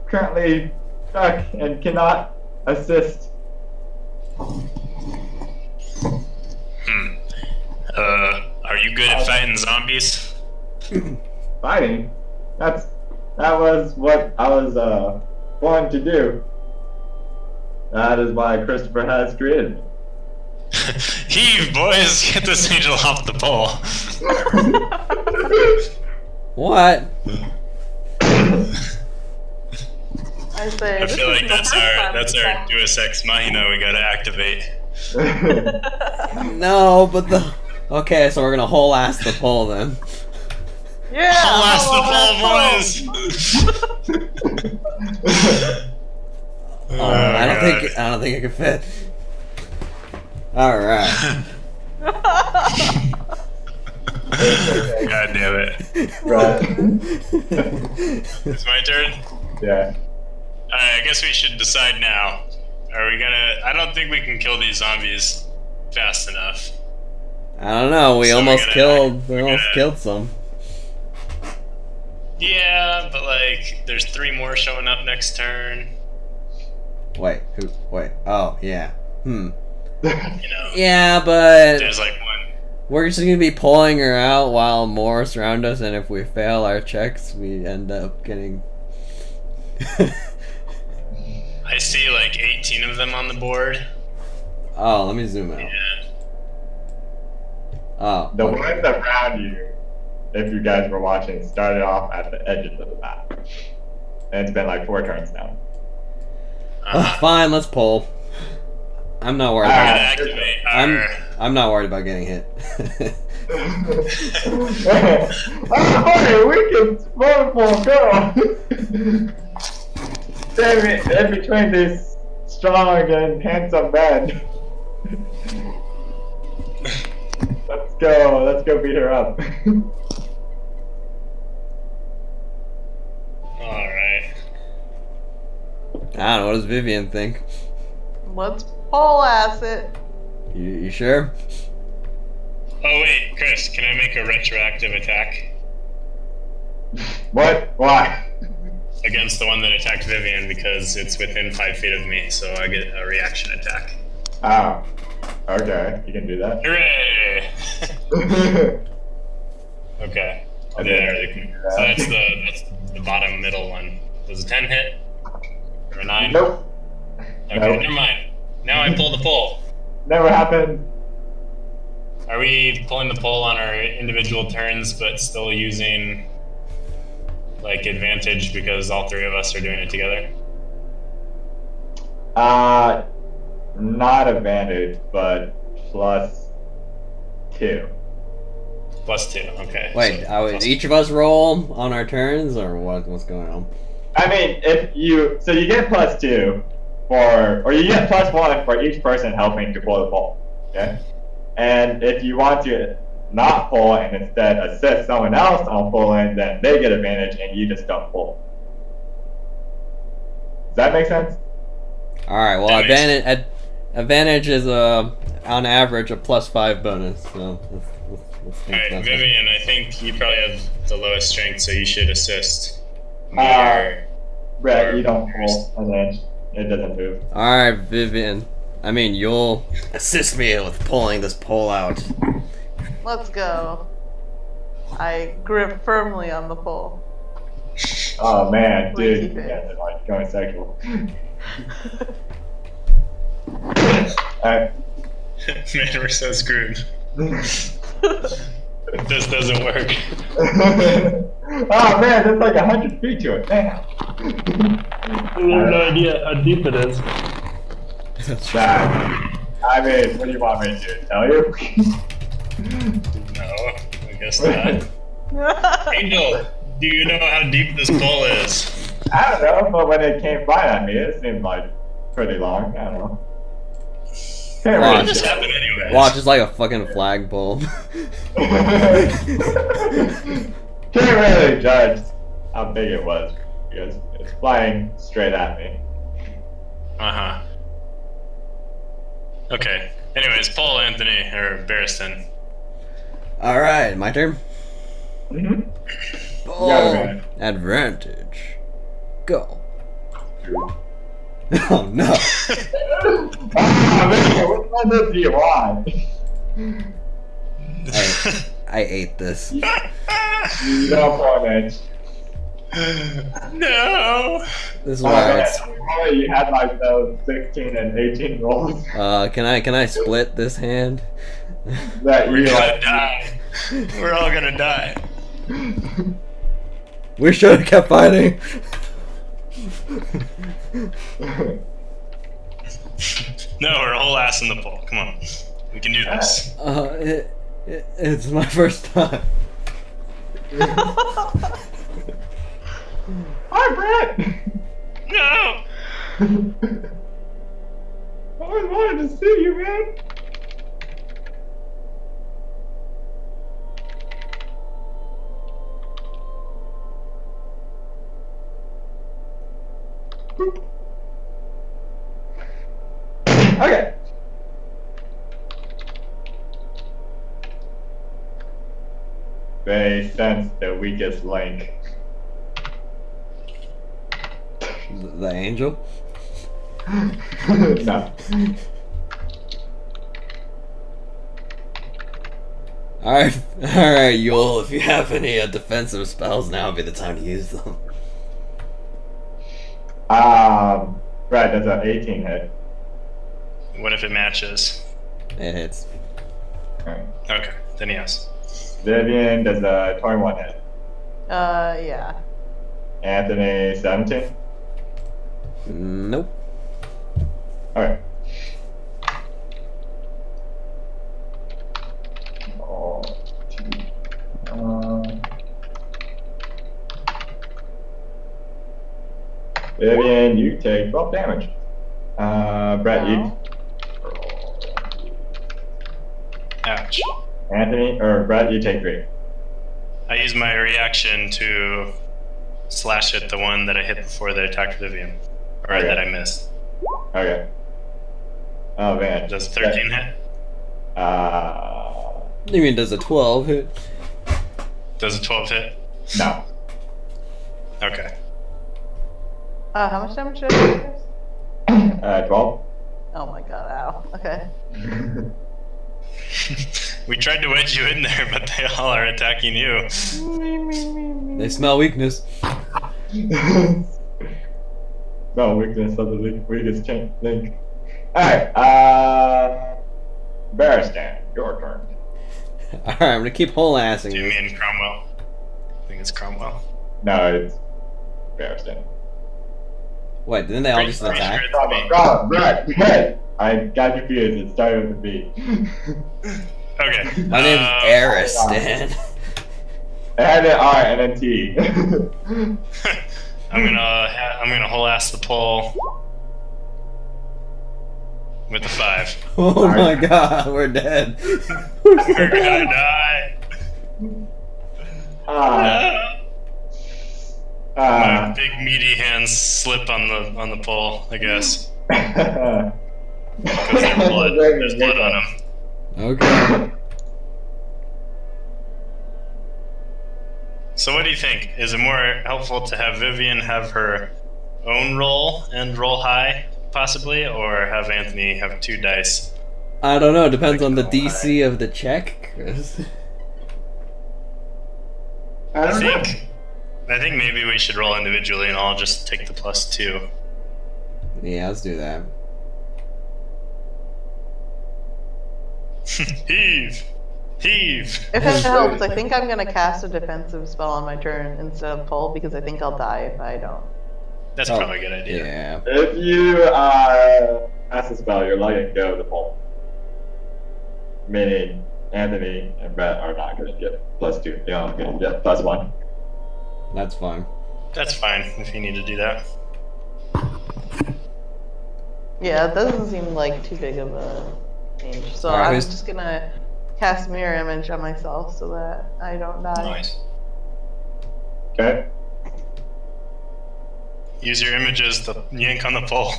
currently stuck and cannot assist. Are you good at fighting zombies? Fighting? That was what I was born to do. That is why Christopher has created me. Heave, boys! Get this angel off the pole. What? I say. I this feel like isn't the that's first our time that's we've our done- Deus Ex Machina we gotta activate. No, but the. Okay, so we're gonna whole ass the pole then. Yeah. I'll ask hello, the pole, boys. Oh, I don't think it can fit. All right. God damn it! Right. It's my turn. Yeah. Alright, I guess we should decide now. Are we gonna? I don't think we can kill these zombies fast enough. I don't know. We So almost we killed. We gotta- almost killed some. Yeah, but like, there's 3 more showing up next turn. Wait. Who? Wait. Oh, yeah. You know, Yeah, but there's like 1. we're just gonna be pulling her out while more surround us, and if we fail our checks, we end up getting. I see like 18 of them on the board. Oh, let me zoom out. Yeah. Oh. The okay. ones around you, if you guys were watching, started off at the edges of the map. And it's been like 4 turns now. Fine, let's pull. I'm not worried We're about gonna it. activate our. I'm not worried about getting hit. Oh, we can wonderful girl. Damn it, in between these strong and handsome men. Let's go beat her up. Alright. I don't know. What does Vivian think? Let's pull ass it. You sure? Oh wait, Chris, can I make a retroactive attack What? Why? against the one that attacked Vivian because it's within 5 feet of me, so I get a reaction attack. Oh. Okay, you can do that. Hooray! Okay. I There. didn't know you could do So that. that's the bottom middle one. Does a 10 hit? Or a 9? Nope. Okay, Nope. never mind. Now I pull the pole. Never happened. Are we pulling the pole on our individual turns, but still using like advantage because all 3 of us are doing it together? Not advantage, but +2. +2. Okay. Wait, so would each of us roll on our turns, or what's going on? I mean, you get +2 or you get +1 for each person helping to pull the pole. Okay? And if you want to not pull and instead assist someone else on pulling, then they get advantage and you just don't pull. Does that make sense? All right. Well, That makes- advantage is on average a +5 bonus. So let's think Alright, about that. Vivian, I think you probably have the lowest strength, so you should assist. Brett, Or- you don't pull and then it doesn't move. All right, Vivian. I mean, you'll assist me with pulling this pole out. Let's go. I grip firmly on the pole. Oh man, We dude, keep you it. guys are like going sexual. Alright. Man, we're so screwed. This doesn't work. Oh man, there's like 100 feet to it. Damn. We have no idea how deep it is. Nah, I mean, what do you want me to tell you? No, I guess not. Angel, do you know how deep this pole is? I don't know, but when it came by at me, it seemed like pretty long. I don't know. Can't What really just judge. happened anyways? Watch, it's like a fucking flagpole. Can't really judge how big it was because it's flying straight at me. Uh-huh. Okay. Anyways, Paul, Anthony, or Barristan. Alright, my turn. Mm-hmm. Oh, advantage. advantage. Go. Oh no. Ah, man, what kind of do you want? I ate this. You don't want it. No. This is Oh, why man, it's. you had like those 16 and 18 rolls Can I split this hand? that We're you gonna like. die. We're all gonna die. We should have kept fighting. No, we're whole ass in the pool. Come on. We can do this. It's my first time. Hi, Brett! No! I always wanted to see you, man. Okay. They sense the weakest link. The angel? No. Alright, Yul, if you have any defensive spells, now would be the time to use them. Brett does an 18 hit. What if it matches? It hits. Alright. Okay, then yes. Vivian does a 21 hit. Yeah. Anthony, 17. Nope. Alright. Oh, Vivian, you take 12 damage. Brett, Wow. Ouch. Anthony, or Brett, you take 3. I use my reaction to slash at the one that I hit before they attacked Vivian. Or Okay. that I missed. Okay. Oh man. Does 13 hit? You mean does a 12 hit? Does a 12 hit? No. Okay. How much damage did I do? 12. Oh my god, ow. Okay. We tried to wedge you in there, but they all are attacking you. They smell weakness. No weakness of the weakest link. Alright, Barristan, your turn. Alright, I'm gonna keep whole assing Do you this. mean Cromwell? I think it's Cromwell. No, it's Barristan. Wait, didn't they all just Pretty attack? sure it's me. Right. I got confused. It started with a B. Okay. My name's Aristan. It had an R and a T. I'm gonna whole ass the pole with the 5. Oh my god, we're dead. We're gonna die. My big meaty hands slip on the pole, I guess, because there's blood. There's blood on them. Okay. So what do you think? Is it more helpful to have Vivian have her own roll and roll high, possibly, or have Anthony have 2 dice? I don't know, depends on the DC of the check, Chris. I think maybe we should roll individually, and I'll just take the +2. Yeah, let's do that. Heave! Heave! If it helps, I think I'm gonna cast a defensive spell on my turn instead of pull because I think I'll die if I don't. That's Oh, probably a good idea. Yeah. If you cast a spell, you're letting go of the pole. Meaning Anthony and Brett are not going to get +2. They're only going to get +1. That's fine. That's fine if you need to do that. Yeah, it doesn't seem like too big of a change. So Alright, I'm who's- just gonna cast mirror image on myself so that I don't die. Nice. Okay. Use your images to yank on the pole.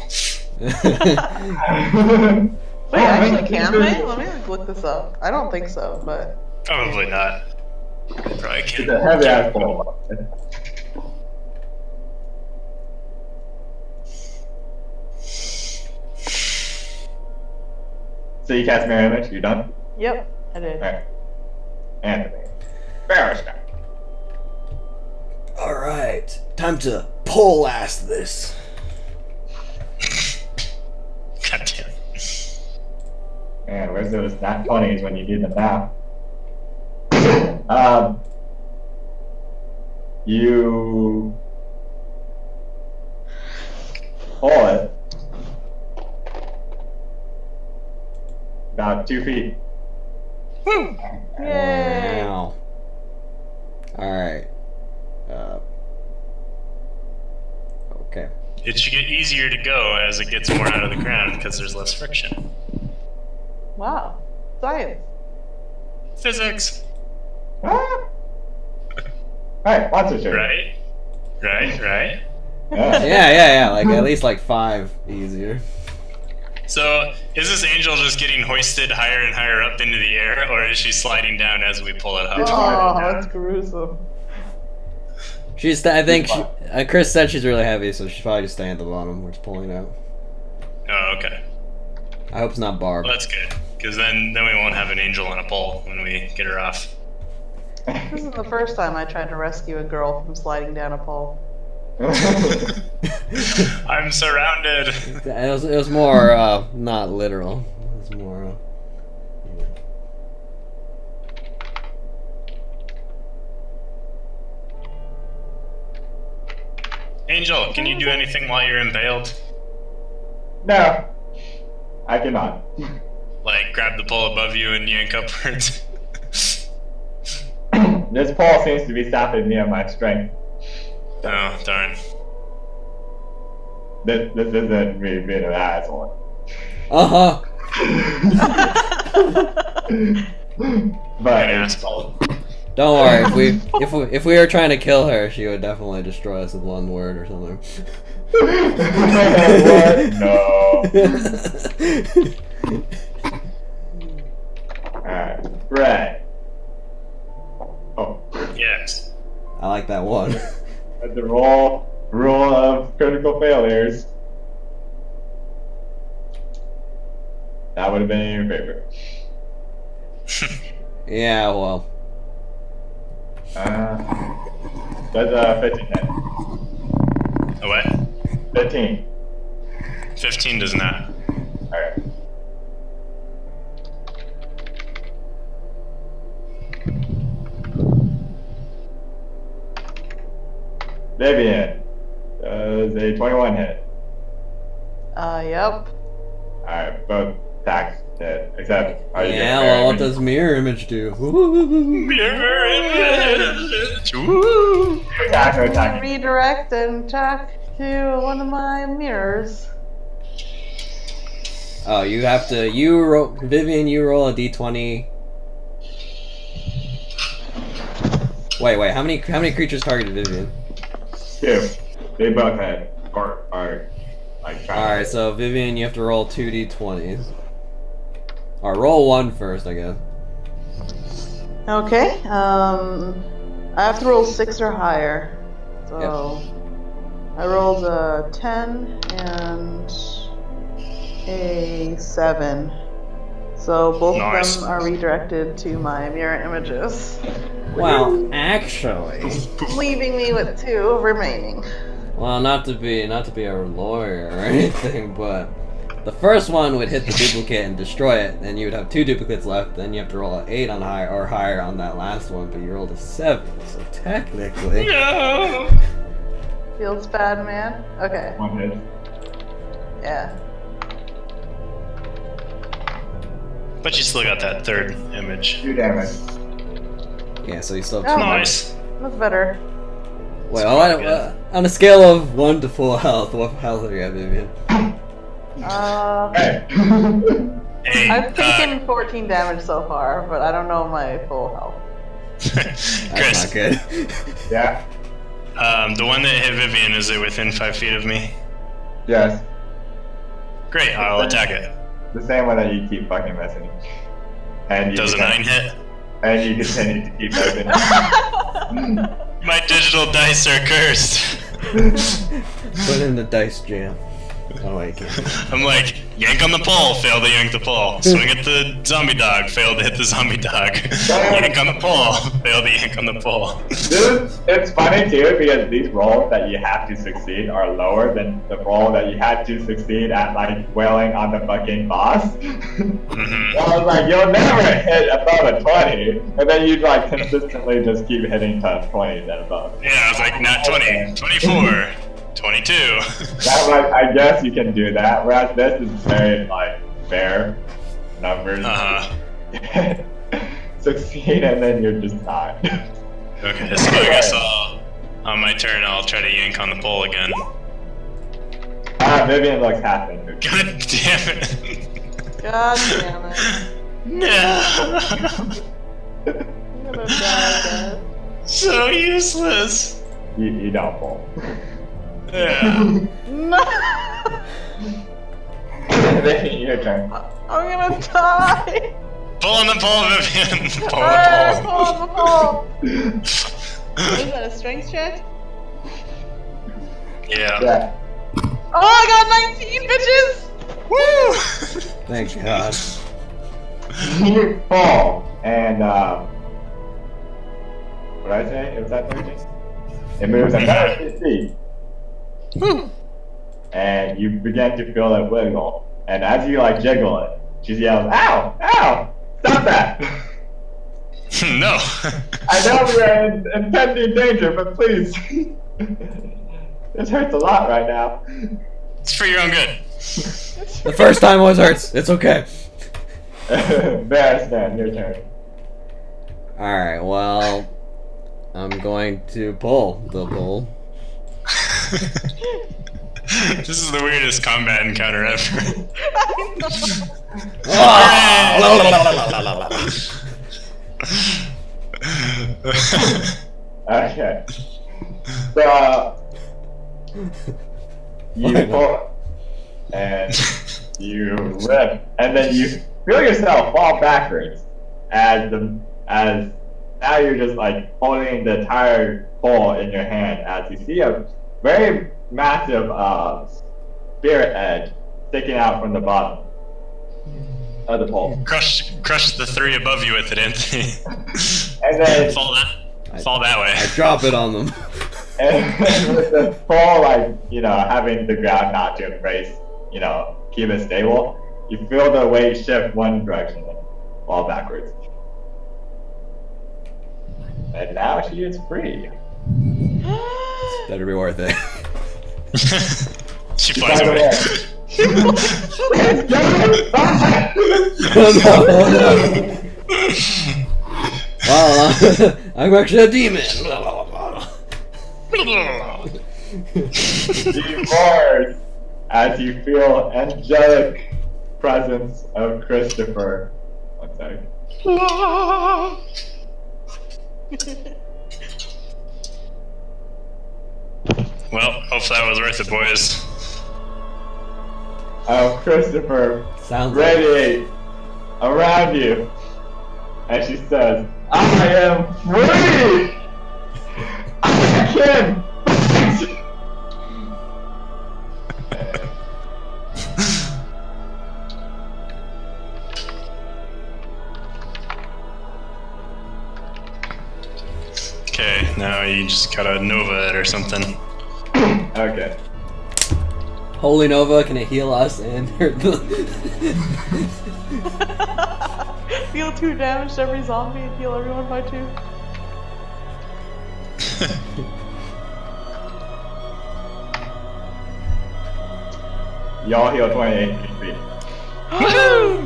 Wait, actually, can they? Let me look this up. I don't think so, but Probably not. Probably It's can't. a heavy ass pole. So you cast mirror image. You done? yep, I did. Alright. Anthony. Barrister. Alright, time to pole ass this. Goddamn. Man, where's those nat 20s when you need them now? You pull it about 2 feet. Yay! Wow. Alright. Okay. It should get easier to go as it gets more out of the ground because there's less friction. Wow, science. Physics. Ah! Alright, monster shirt. Right? Right? Yeah. Yeah, like at least like 5 easier. So, is this angel just getting hoisted higher and higher up into the air, or is she sliding down as we pull it up? Oh, that's gruesome. I think Chris said she's really heavy, so she's probably just staying at the bottom. We're just pulling out. Oh, okay. I hope it's not Barb. Well, that's good, because then we won't have an angel on a pole when we get her off. This is the first time I tried to rescue a girl from sliding down a pole. I'm surrounded. It was more not literal. It was more. Angel, can you do anything while you're impaled? No, I cannot. Like grab the pole above you and yank upwards? This pole seems to be sapping me of my strength. Oh, darn. This isn't me being an asshole. Uh-huh. But An asshole. Don't worry. If we were trying to kill her, she would definitely destroy us with one word or something. what? No. Alright, Red. Oh, Yes. I like that one. that's the rule of critical failures. That would have been in your favor. Yeah, well. That's a 15 hit. A what? 15. 15 does not. Alright. Vivian. Does a 21 hit? Yep. Alright, both attacks hit. Except, are you Yeah, getting well, what very- does mirror image do? Mirror image. Woo. Attack or attack? Redirect and attack to one of my mirrors. Oh, you have to. Vivian, you roll a d20. Wait. How many creatures targeted Vivian? 2. They both hit. Or are like trying Alright, so Vivian, you have to roll 2 d20s. Or roll 1 first, I guess. Okay. I have to roll 6 or higher. So I rolled a 10 and a 7. So both Nice. of them are redirected to my mirror images, Well, actually, leaving me with 2 remaining. well, not to be a lawyer or anything, but the first one would hit the duplicate and destroy it, then you would have 2 duplicates left, then you have to roll an 8 on high or higher on that last one, but you rolled a 7, so technically. No. Feels bad, man. Okay. 1 hit. Yeah. But you still got that third image. 2 damage. Yeah, so you still Oh, have 2. Nice. That's better. Wait, pretty good. on a scale of 1 to full health, what health are you at, Vivian? Hey! Hey, I've taken 14 damage so far, but I don't know my full health. That's Chris, not good. Yeah. the one that hit Vivian, is it within 5 feet of me? Yes. Great, I'll attack it. The same one that you keep fucking missing. And you Does a 9 hit? And you continue to keep missing. My digital dice are cursed. Put in the dice jam. Oh wait, I can't. I'm like, yank on the pole, fail to yank the pole. Swing at the zombie dog, fail to hit the zombie dog. Yank on the pole, fail to yank on the pole. Dude, it's funny too because these rolls that you have to succeed are lower than the roll that you had to succeed at like wailing on the fucking boss. Mm-hmm. I was like, you'll never hit above a 20, and then you'd like consistently just keep hitting tough 20s and above. Yeah, I was like, not 20, 24, 22. That like I guess you can do that, whereas this is very like fair numbers. Uh-huh. Succeed and then you're just not. Okay, so I guess on my turn, I'll try to yank on the pole again. Vivian looks half injured. God damn it. God damn it. No. I'm gonna die, So useless. You don't fall. Yeah. No! Then your turn. I'm gonna die! Pull on the pole, Vivian. Pull Alright, on pull the on the pole! Is that a strength check? pole. Yeah. Yeah. Oh, I got 19, bitches! Woo! Thank God. You fall, and what did I say? It was at 13? It moves another 6 feet. And you begin to feel it wiggle. And as you like jiggle it, she yells, "Ow! Ow! Stop that!" No. I know we're in impending danger, but please. This hurts a lot right now. It's for your own good. The first time always hurts. It's okay. Barristan, your turn. Alright, well, I'm going to pull the bull. This is the weirdest combat encounter ever. Okay. So you pull and you lift, and then you feel yourself fall backwards as now you're just like holding the entire pole in your hand as you see a very massive spirit edge sticking out from the bottom of the pole. Crush the 3 above you with it, Anthony. And then Fall that way. I drop it on them. and with the pole, like, having the ground not to embrace, keep it stable, you feel the weight shift one direction and fall backwards. And now she is free. Better be worth it. She flies away. Well, I'm actually a demon. Remorse as you feel angelic presence of Christopher. One second. Well, hopefully that was worth it, boys. Of Christopher Sounds like radiate around you. And she says, "I am free! I can fight!" Okay, now you just gotta Nova it or something. Okay. Holy Nova, can it heal us and hurt the... Deal 2 damage to every zombie and heal everyone by 2. Y'all heal 28 HP.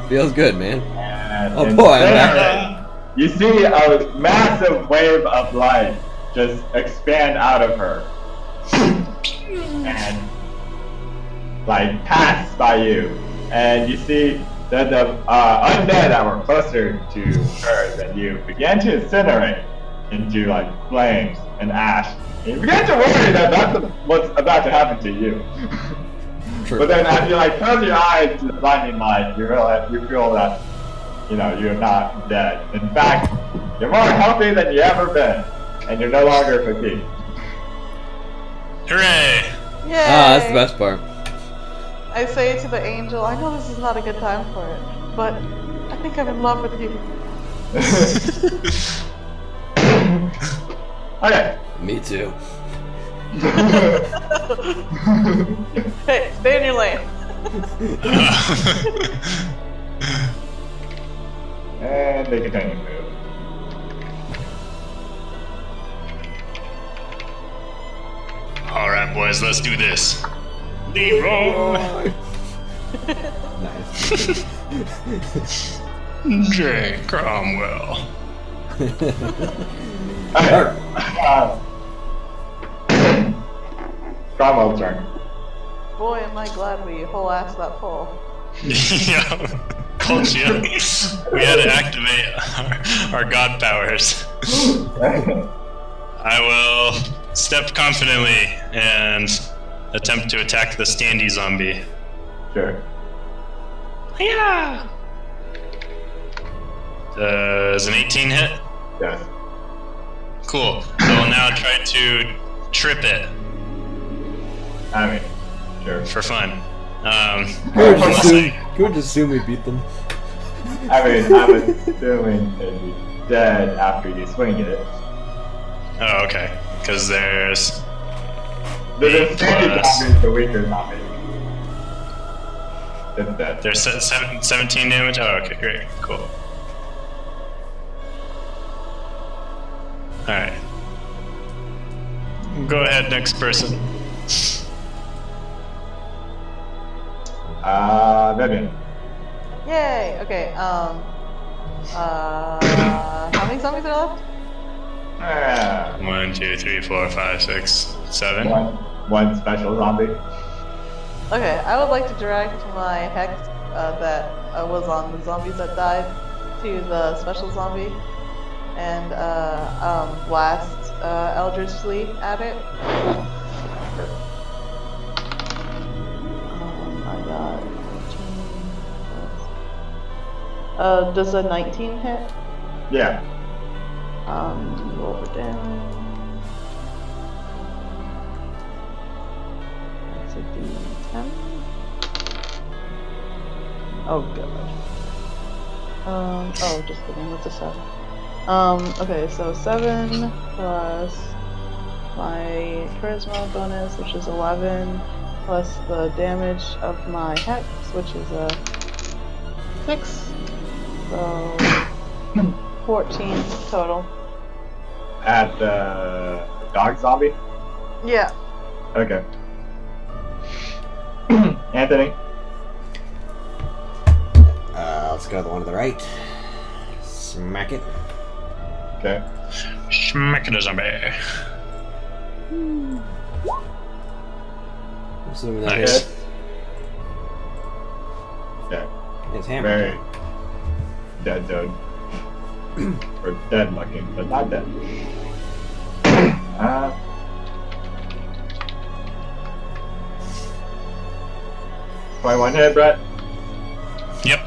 Feels good, man. And Oh boy, I'm instead, you see a massive wave of light just expand out of her. And like pass by you. And you see that the undead that were closer to her than you began to incinerate into like flames and ash. And you began to worry that that's what's about to happen to you. True. But then as you like close your eyes to the blinding light, you realize you feel that you're not dead. In fact, you're more healthy than you ever been, and you're no longer fatigued. Hooray! Yay! Ah, that's the best part. I say to the angel, I know this is not a good time for it, but I think I'm in love with you. Okay. Me too. Hey, stay in your lane. And they continue to move. Alright, boys, let's do this. Leroy! Nice. J. Cromwell. Okay. Cromwell's turn. Boy, am I glad we whole-assed that pole. Yeah. Culture. We had to activate our god powers. I will step confidently and attempt to attack the standy zombie. Sure. Yeah. Does an 18 hit? Yes. Cool. I will now try to trip it I mean, sure. for fun. Good unless to assume we beat them. I mean, I'm assuming they'd be dead after you swing it. Oh, okay. Because there's The Eight standing plus- zombie is the weaker zombie. It's dead. 17 damage. Oh, okay, great, cool. All right. Go ahead, next person. Vivian. Yay! Okay, how many zombies are left? 1, 2, 3, 4, 5, 6, 7. One special zombie. Okay, I would like to direct my hex that was on the zombies that died to the special zombie and blast Eldritch Fleet at it. I got 14. Does a 19 hit? Yeah. Roll for damage. That's a D10. Oh god. Oh, just kidding. What's a 7? Okay, so 7 plus my charisma bonus, which is 11, plus the damage of my hex, which is a 6. So 14 total. At the dog zombie? Yeah. Okay. Anthony? Let's go to the one to the right. Smack it. Okay. Smack it a zombie. I'm assuming that Nice. hits. Okay. It's hammer. Very dead dude. Or dead looking, but not dead. 21 hit, Brett. Yep.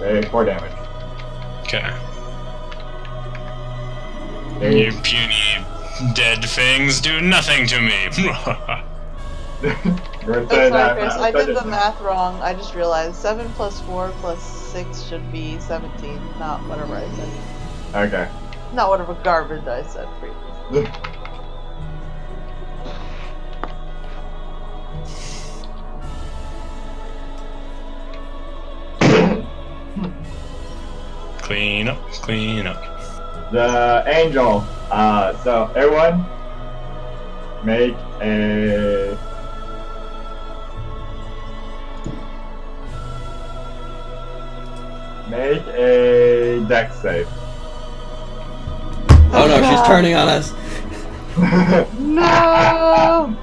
Okay, 4 damage. Okay. Eight. You puny dead things do nothing to me. We're Oh, saying sorry, that. Chris. I did the math wrong. I just realized 7 plus 4 plus 6 should be 17, not whatever I said. Okay. Not whatever garbage I said previously. Clean up, clean up. The angel. So everyone, make a dex save. Oh no, she's turning on us. No!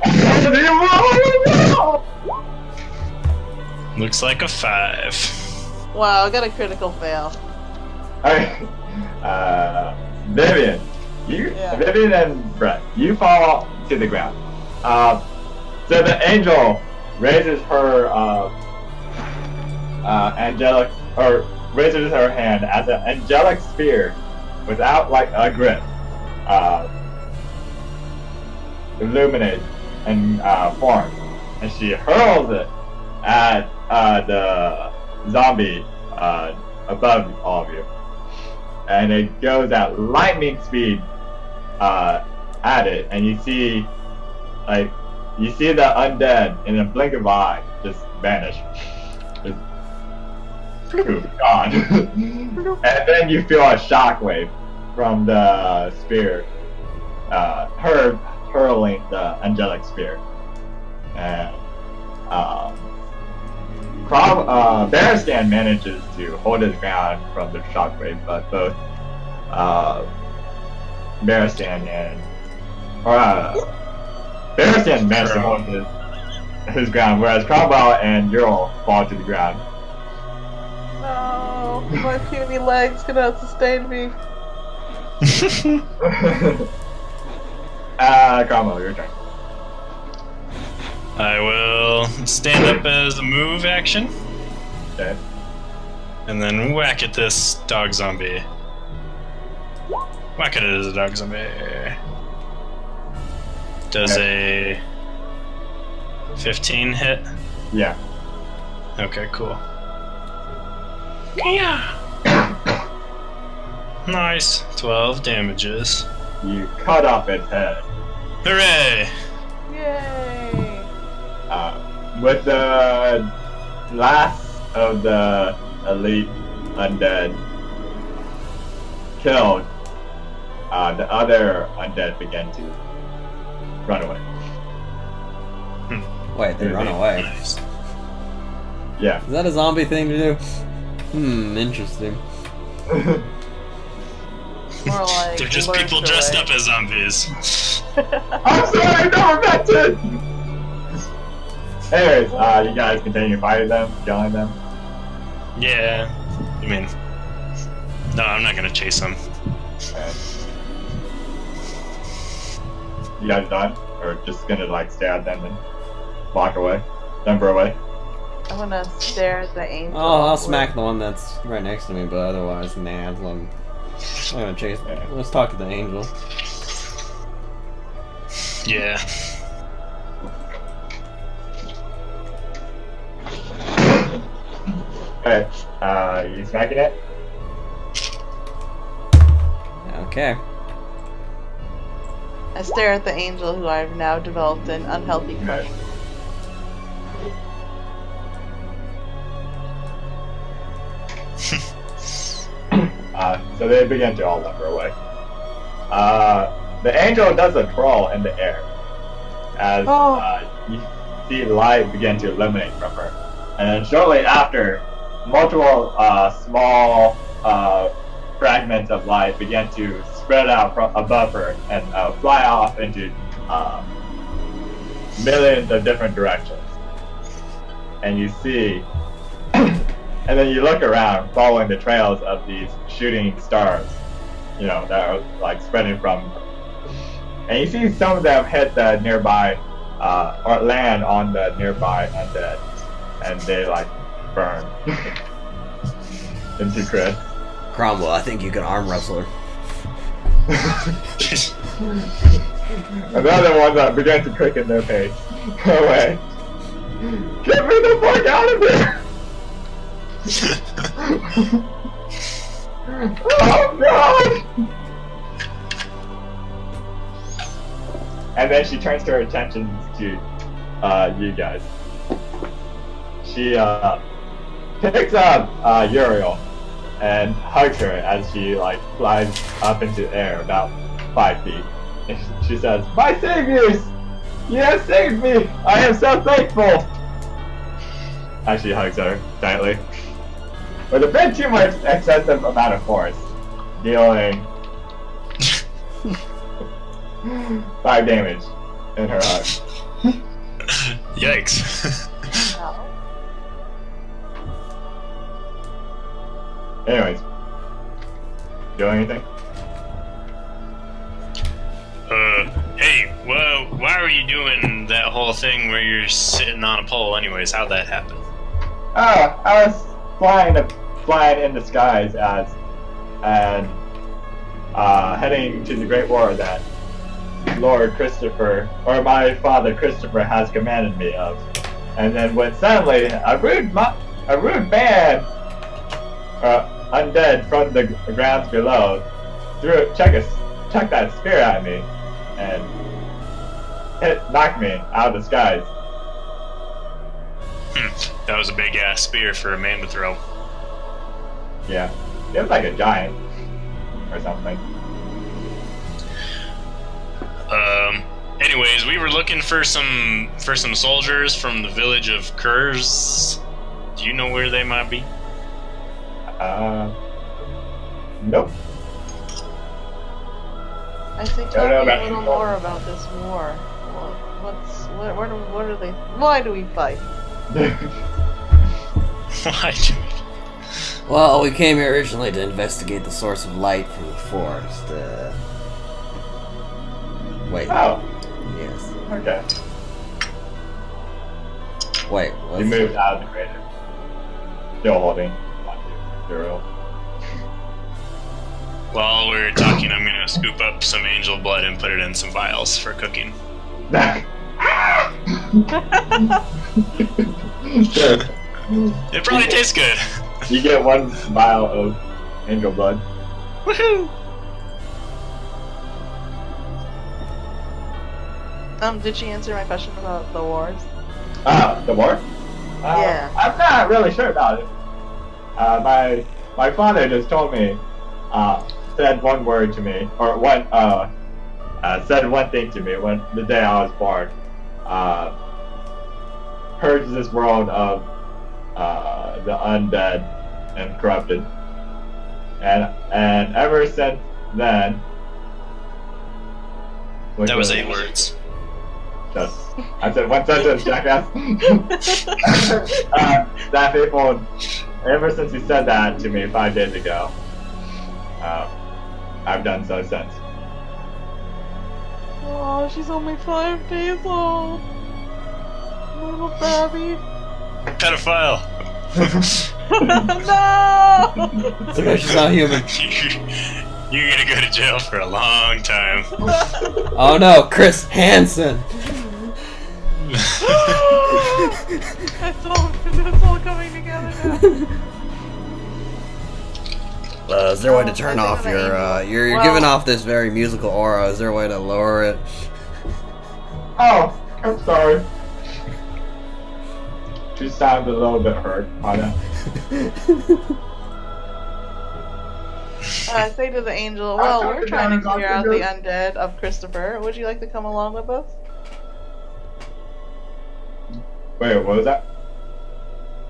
Looks like a 5. Wow, I got a critical fail. Alright. Vivian. Yeah. Vivian and Brett, you fall to the ground. So the angel raises her angelic, or raises her hand as an angelic spear without like a grip. Illuminates and forms, and she hurls it at the zombie above all of you, and it goes at lightning speed at it, and you see the undead in a blink of eye just vanish. Just gone. And then you feel a shockwave from the spear, her hurling the angelic spear, and Bearscan manages to hold his ground from the shockwave, but both Bearscan and Bearscan manages to hold his ground, whereas Cromwell and Ural fall to the ground. No, my puny legs cannot sustain me. Cromwell, your turn. I will stand up as a move action, Okay. and then whack at this dog zombie. Whack at it as a dog zombie. Does a 15 hit? Yeah. Okay, cool. Yeah. Nice. 12 damages. You cut off its head. Hooray! Yay! With the last of the elite undead killed, the other undead began to run away. Wait, they run away. Nice. Yeah. Is that a zombie thing to do? Interesting. More like They're just lurch people dressed away. up as zombies. I'm sorry, I never meant it! Anyways, you guys continue fighting them, killing them. Yeah. I mean, no, I'm not gonna chase them. And you guys done? Or just gonna like stare at them and walk away? Number away? I'm gonna stare at the angel. Oh, I'll smack the one that's right next to me, but otherwise, nah, I'm gonna chase. Let's talk to the angel. Yeah. Okay, you smacking it? Okay. I stare at the angel who I've now developed an unhealthy crush. So they begin to all lumber away. The angel does a twirl in the air as you see light begin to illuminate from her. And then shortly after, multiple small fragments of light begin to spread out from above her and fly off into millions of different directions. And you see, and then you look around, following the trails of these shooting stars, you know, that are like spreading from. And you see some of them hit the nearby, or land on the nearby undead, and they like burn into crisp. Cromwell, I think you can arm wrestle her. And the other ones that began to quicken their pace. Go away. Get me the fuck out of here! Oh god! And then she turns her attention to you guys. She picks up Uriel and hugs her as she like flies up into the air about 5 feet. And she says, "My saviors! You have saved me! I am so thankful!" As she hugs her tightly. With a bit too much excessive amount of force, dealing 5 damage in her hug. Yikes. Anyways, do anything? Hey, well, why were you doing that whole thing where you're sitting on a pole anyways? How'd that happen? Oh, I was flying in the skies and heading to the Great War that Lord Christopher, or my father Christopher, has commanded me of. And then when suddenly a rude band, undead from the grounds below, chucked that spear at me, and knocked me out of the skies. That was a big ass spear for a man to throw. Yeah, it was like a giant or something. Anyways, we were looking for some soldiers from the village of Kurz. Do you know where they might be? Nope. I say tell me a little more about this war. What are they? Why do we fight? Why do we? Well, we came here originally to investigate the source of light from the forest. Wait. Oh, Yes. okay. Wait. What's You moved out of the crater. Still holding. Zero. While we're talking, I'm gonna scoop up some angel blood and put it in some vials for cooking. Sure. It probably tastes good. You get one vial of angel blood. Woohoo! Did she answer my question about the wars? The war? Yeah. I'm not really sure about it. My father just told me, said one word to me, or said one thing to me when the day I was born. Purge this world of the undead and corrupted, and ever since then. That was 8 words. I said one sentence, jackass. That faithful. Ever since he said that to me 5 days ago, I've done so since. Oh, she's only 5 days old. Little baby. Pedophile. No! It's okay, she's not human. You're gonna go to jail for a long time. Oh no, Chris Hansen! It's all coming together now. Is there a way to turn off you're giving off this very musical aura, is there a way to lower it? Oh, I'm sorry. She sounded a little bit hurt by that. I say to the angel, well, we're trying to clear out the undead of Christopher. Would you like to come along with us? Wait, what was that?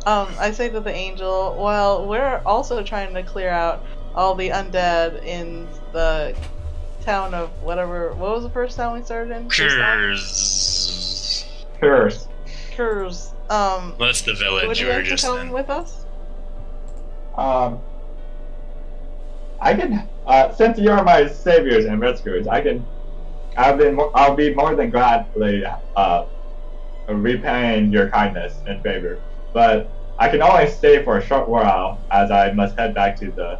I say to the angel, well, we're also trying to clear out all the undead in the town of whatever. What was the first town we started in? Kurz. Curse. Kurz. That's the village Would you we were like to just come in. with us? I can. Since you're my saviors and rescuers, I'll be more than gladly repaying your kindness and favor. But I can only stay for a short while, as I must head back to the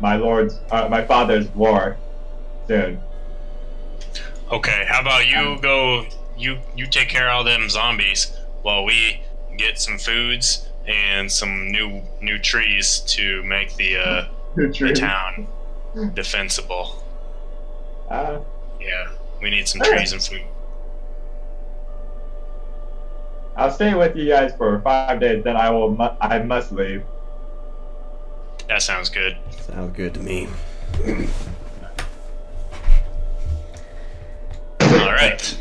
my father's war soon. Okay, how about you go? You take care of all them zombies while we get some foods and some new trees to make the town defensible. Yeah, we need some trees and food. I'll stay with you guys for 5 days. Then I must leave. That sounds good. Sounds good to me. All right.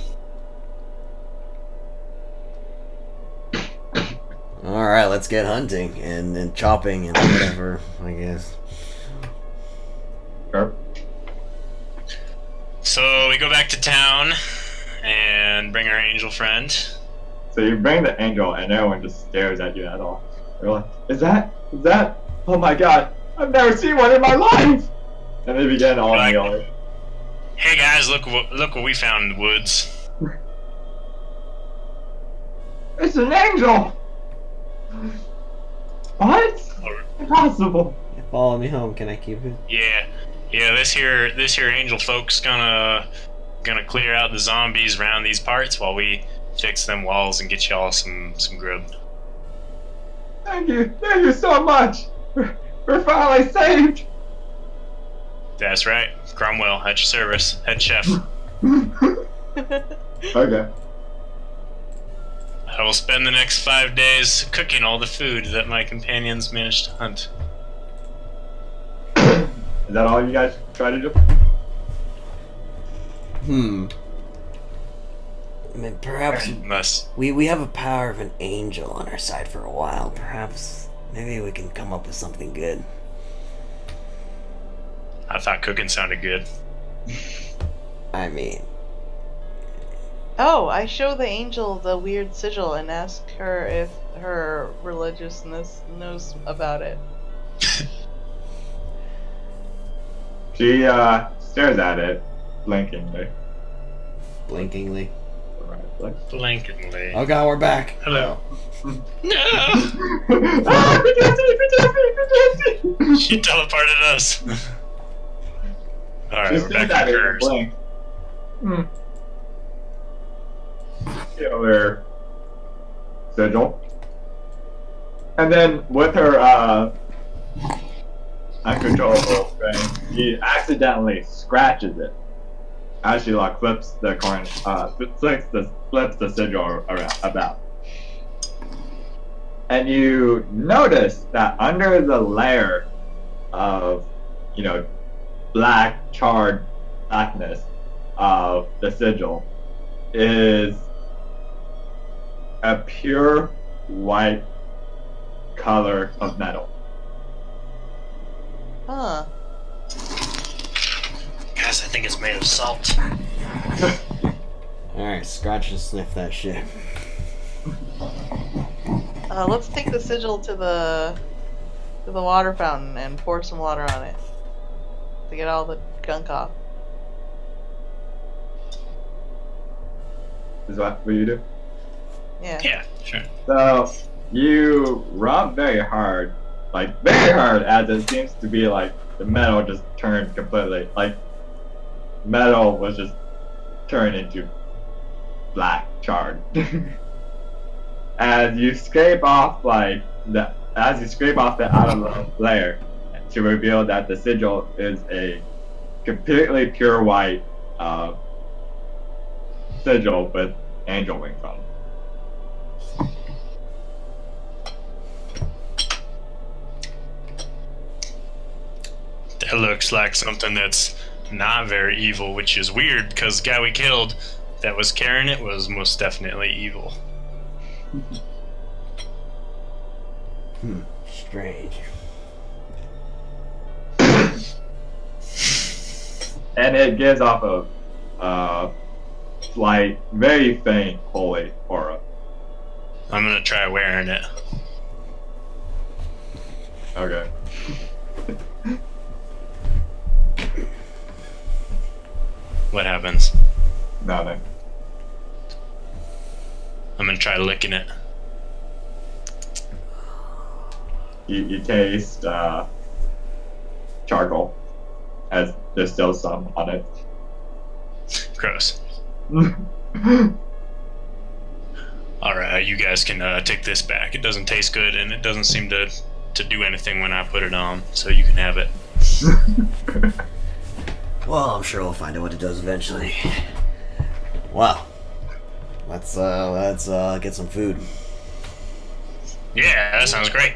Alright, let's get hunting and chopping and whatever, I guess. Sure. So we go back to town and bring our angel friend. So you bring the angel, and everyone just stares at you at all. They're like, "Is that Oh my god, I've never seen one in my life! And they began all Like- kneeling. Hey guys, look what we found in the woods. It's an angel! What? Impossible. Follow me home. Can I keep it? Yeah, this here angel folk's gonna clear out the zombies around these parts while we fix them walls and get y'all some grub. Thank you so much! We're finally saved! That's right, Cromwell, at your service, head chef. Okay. I will spend the next 5 days cooking all the food that my companions managed to hunt. Is that all you guys try to do? I mean, perhaps Unless we have a power of an angel on our side for a while. Perhaps maybe we can come up with something good. I thought cooking sounded good. I mean, Oh, I show the angel the weird sigil and ask her if her religiousness knows about it. She stares at it, blinkingly. blinkingly. Blankingly. Oh god, we're back. Hello. No! Ah, PTSD! She teleported us. Alright, She we're stares back at in it and curves. blinks. Killer sigil. And then with her uncontrollable strength, she accidentally scratches it as she like flips the coin, flips the sigil around about. And you notice that under the layer of, black charred blackness of the sigil is a pure white color of metal. Huh. Guys, I think it's made of salt. Alright, scratch and sniff that shit. Let's take the sigil to the water fountain and pour some water on it to get all the gunk off. Is that what you do? Yeah. Yeah, sure. So you rub very hard, as it seems to be like the metal just turned completely, like metal was just turned into black charred. As you scrape off the outer layer to reveal that the sigil is a completely pure white sigil with angel wings on it. That looks like something that's not very evil, which is weird because the guy we killed that was carrying it was most definitely evil. Strange. And it gives off a slight, very faint holy aura. I'm gonna try wearing it. Okay. What happens? Nothing. I'm gonna try licking it. You taste charcoal, as there's still some on it. Gross. Alright, you guys can take this back. It doesn't taste good and it doesn't seem to do anything when I put it on, so you can have it. Well, I'm sure we'll find out what it does eventually. Wow. Let's get some food. Yeah, that sounds great.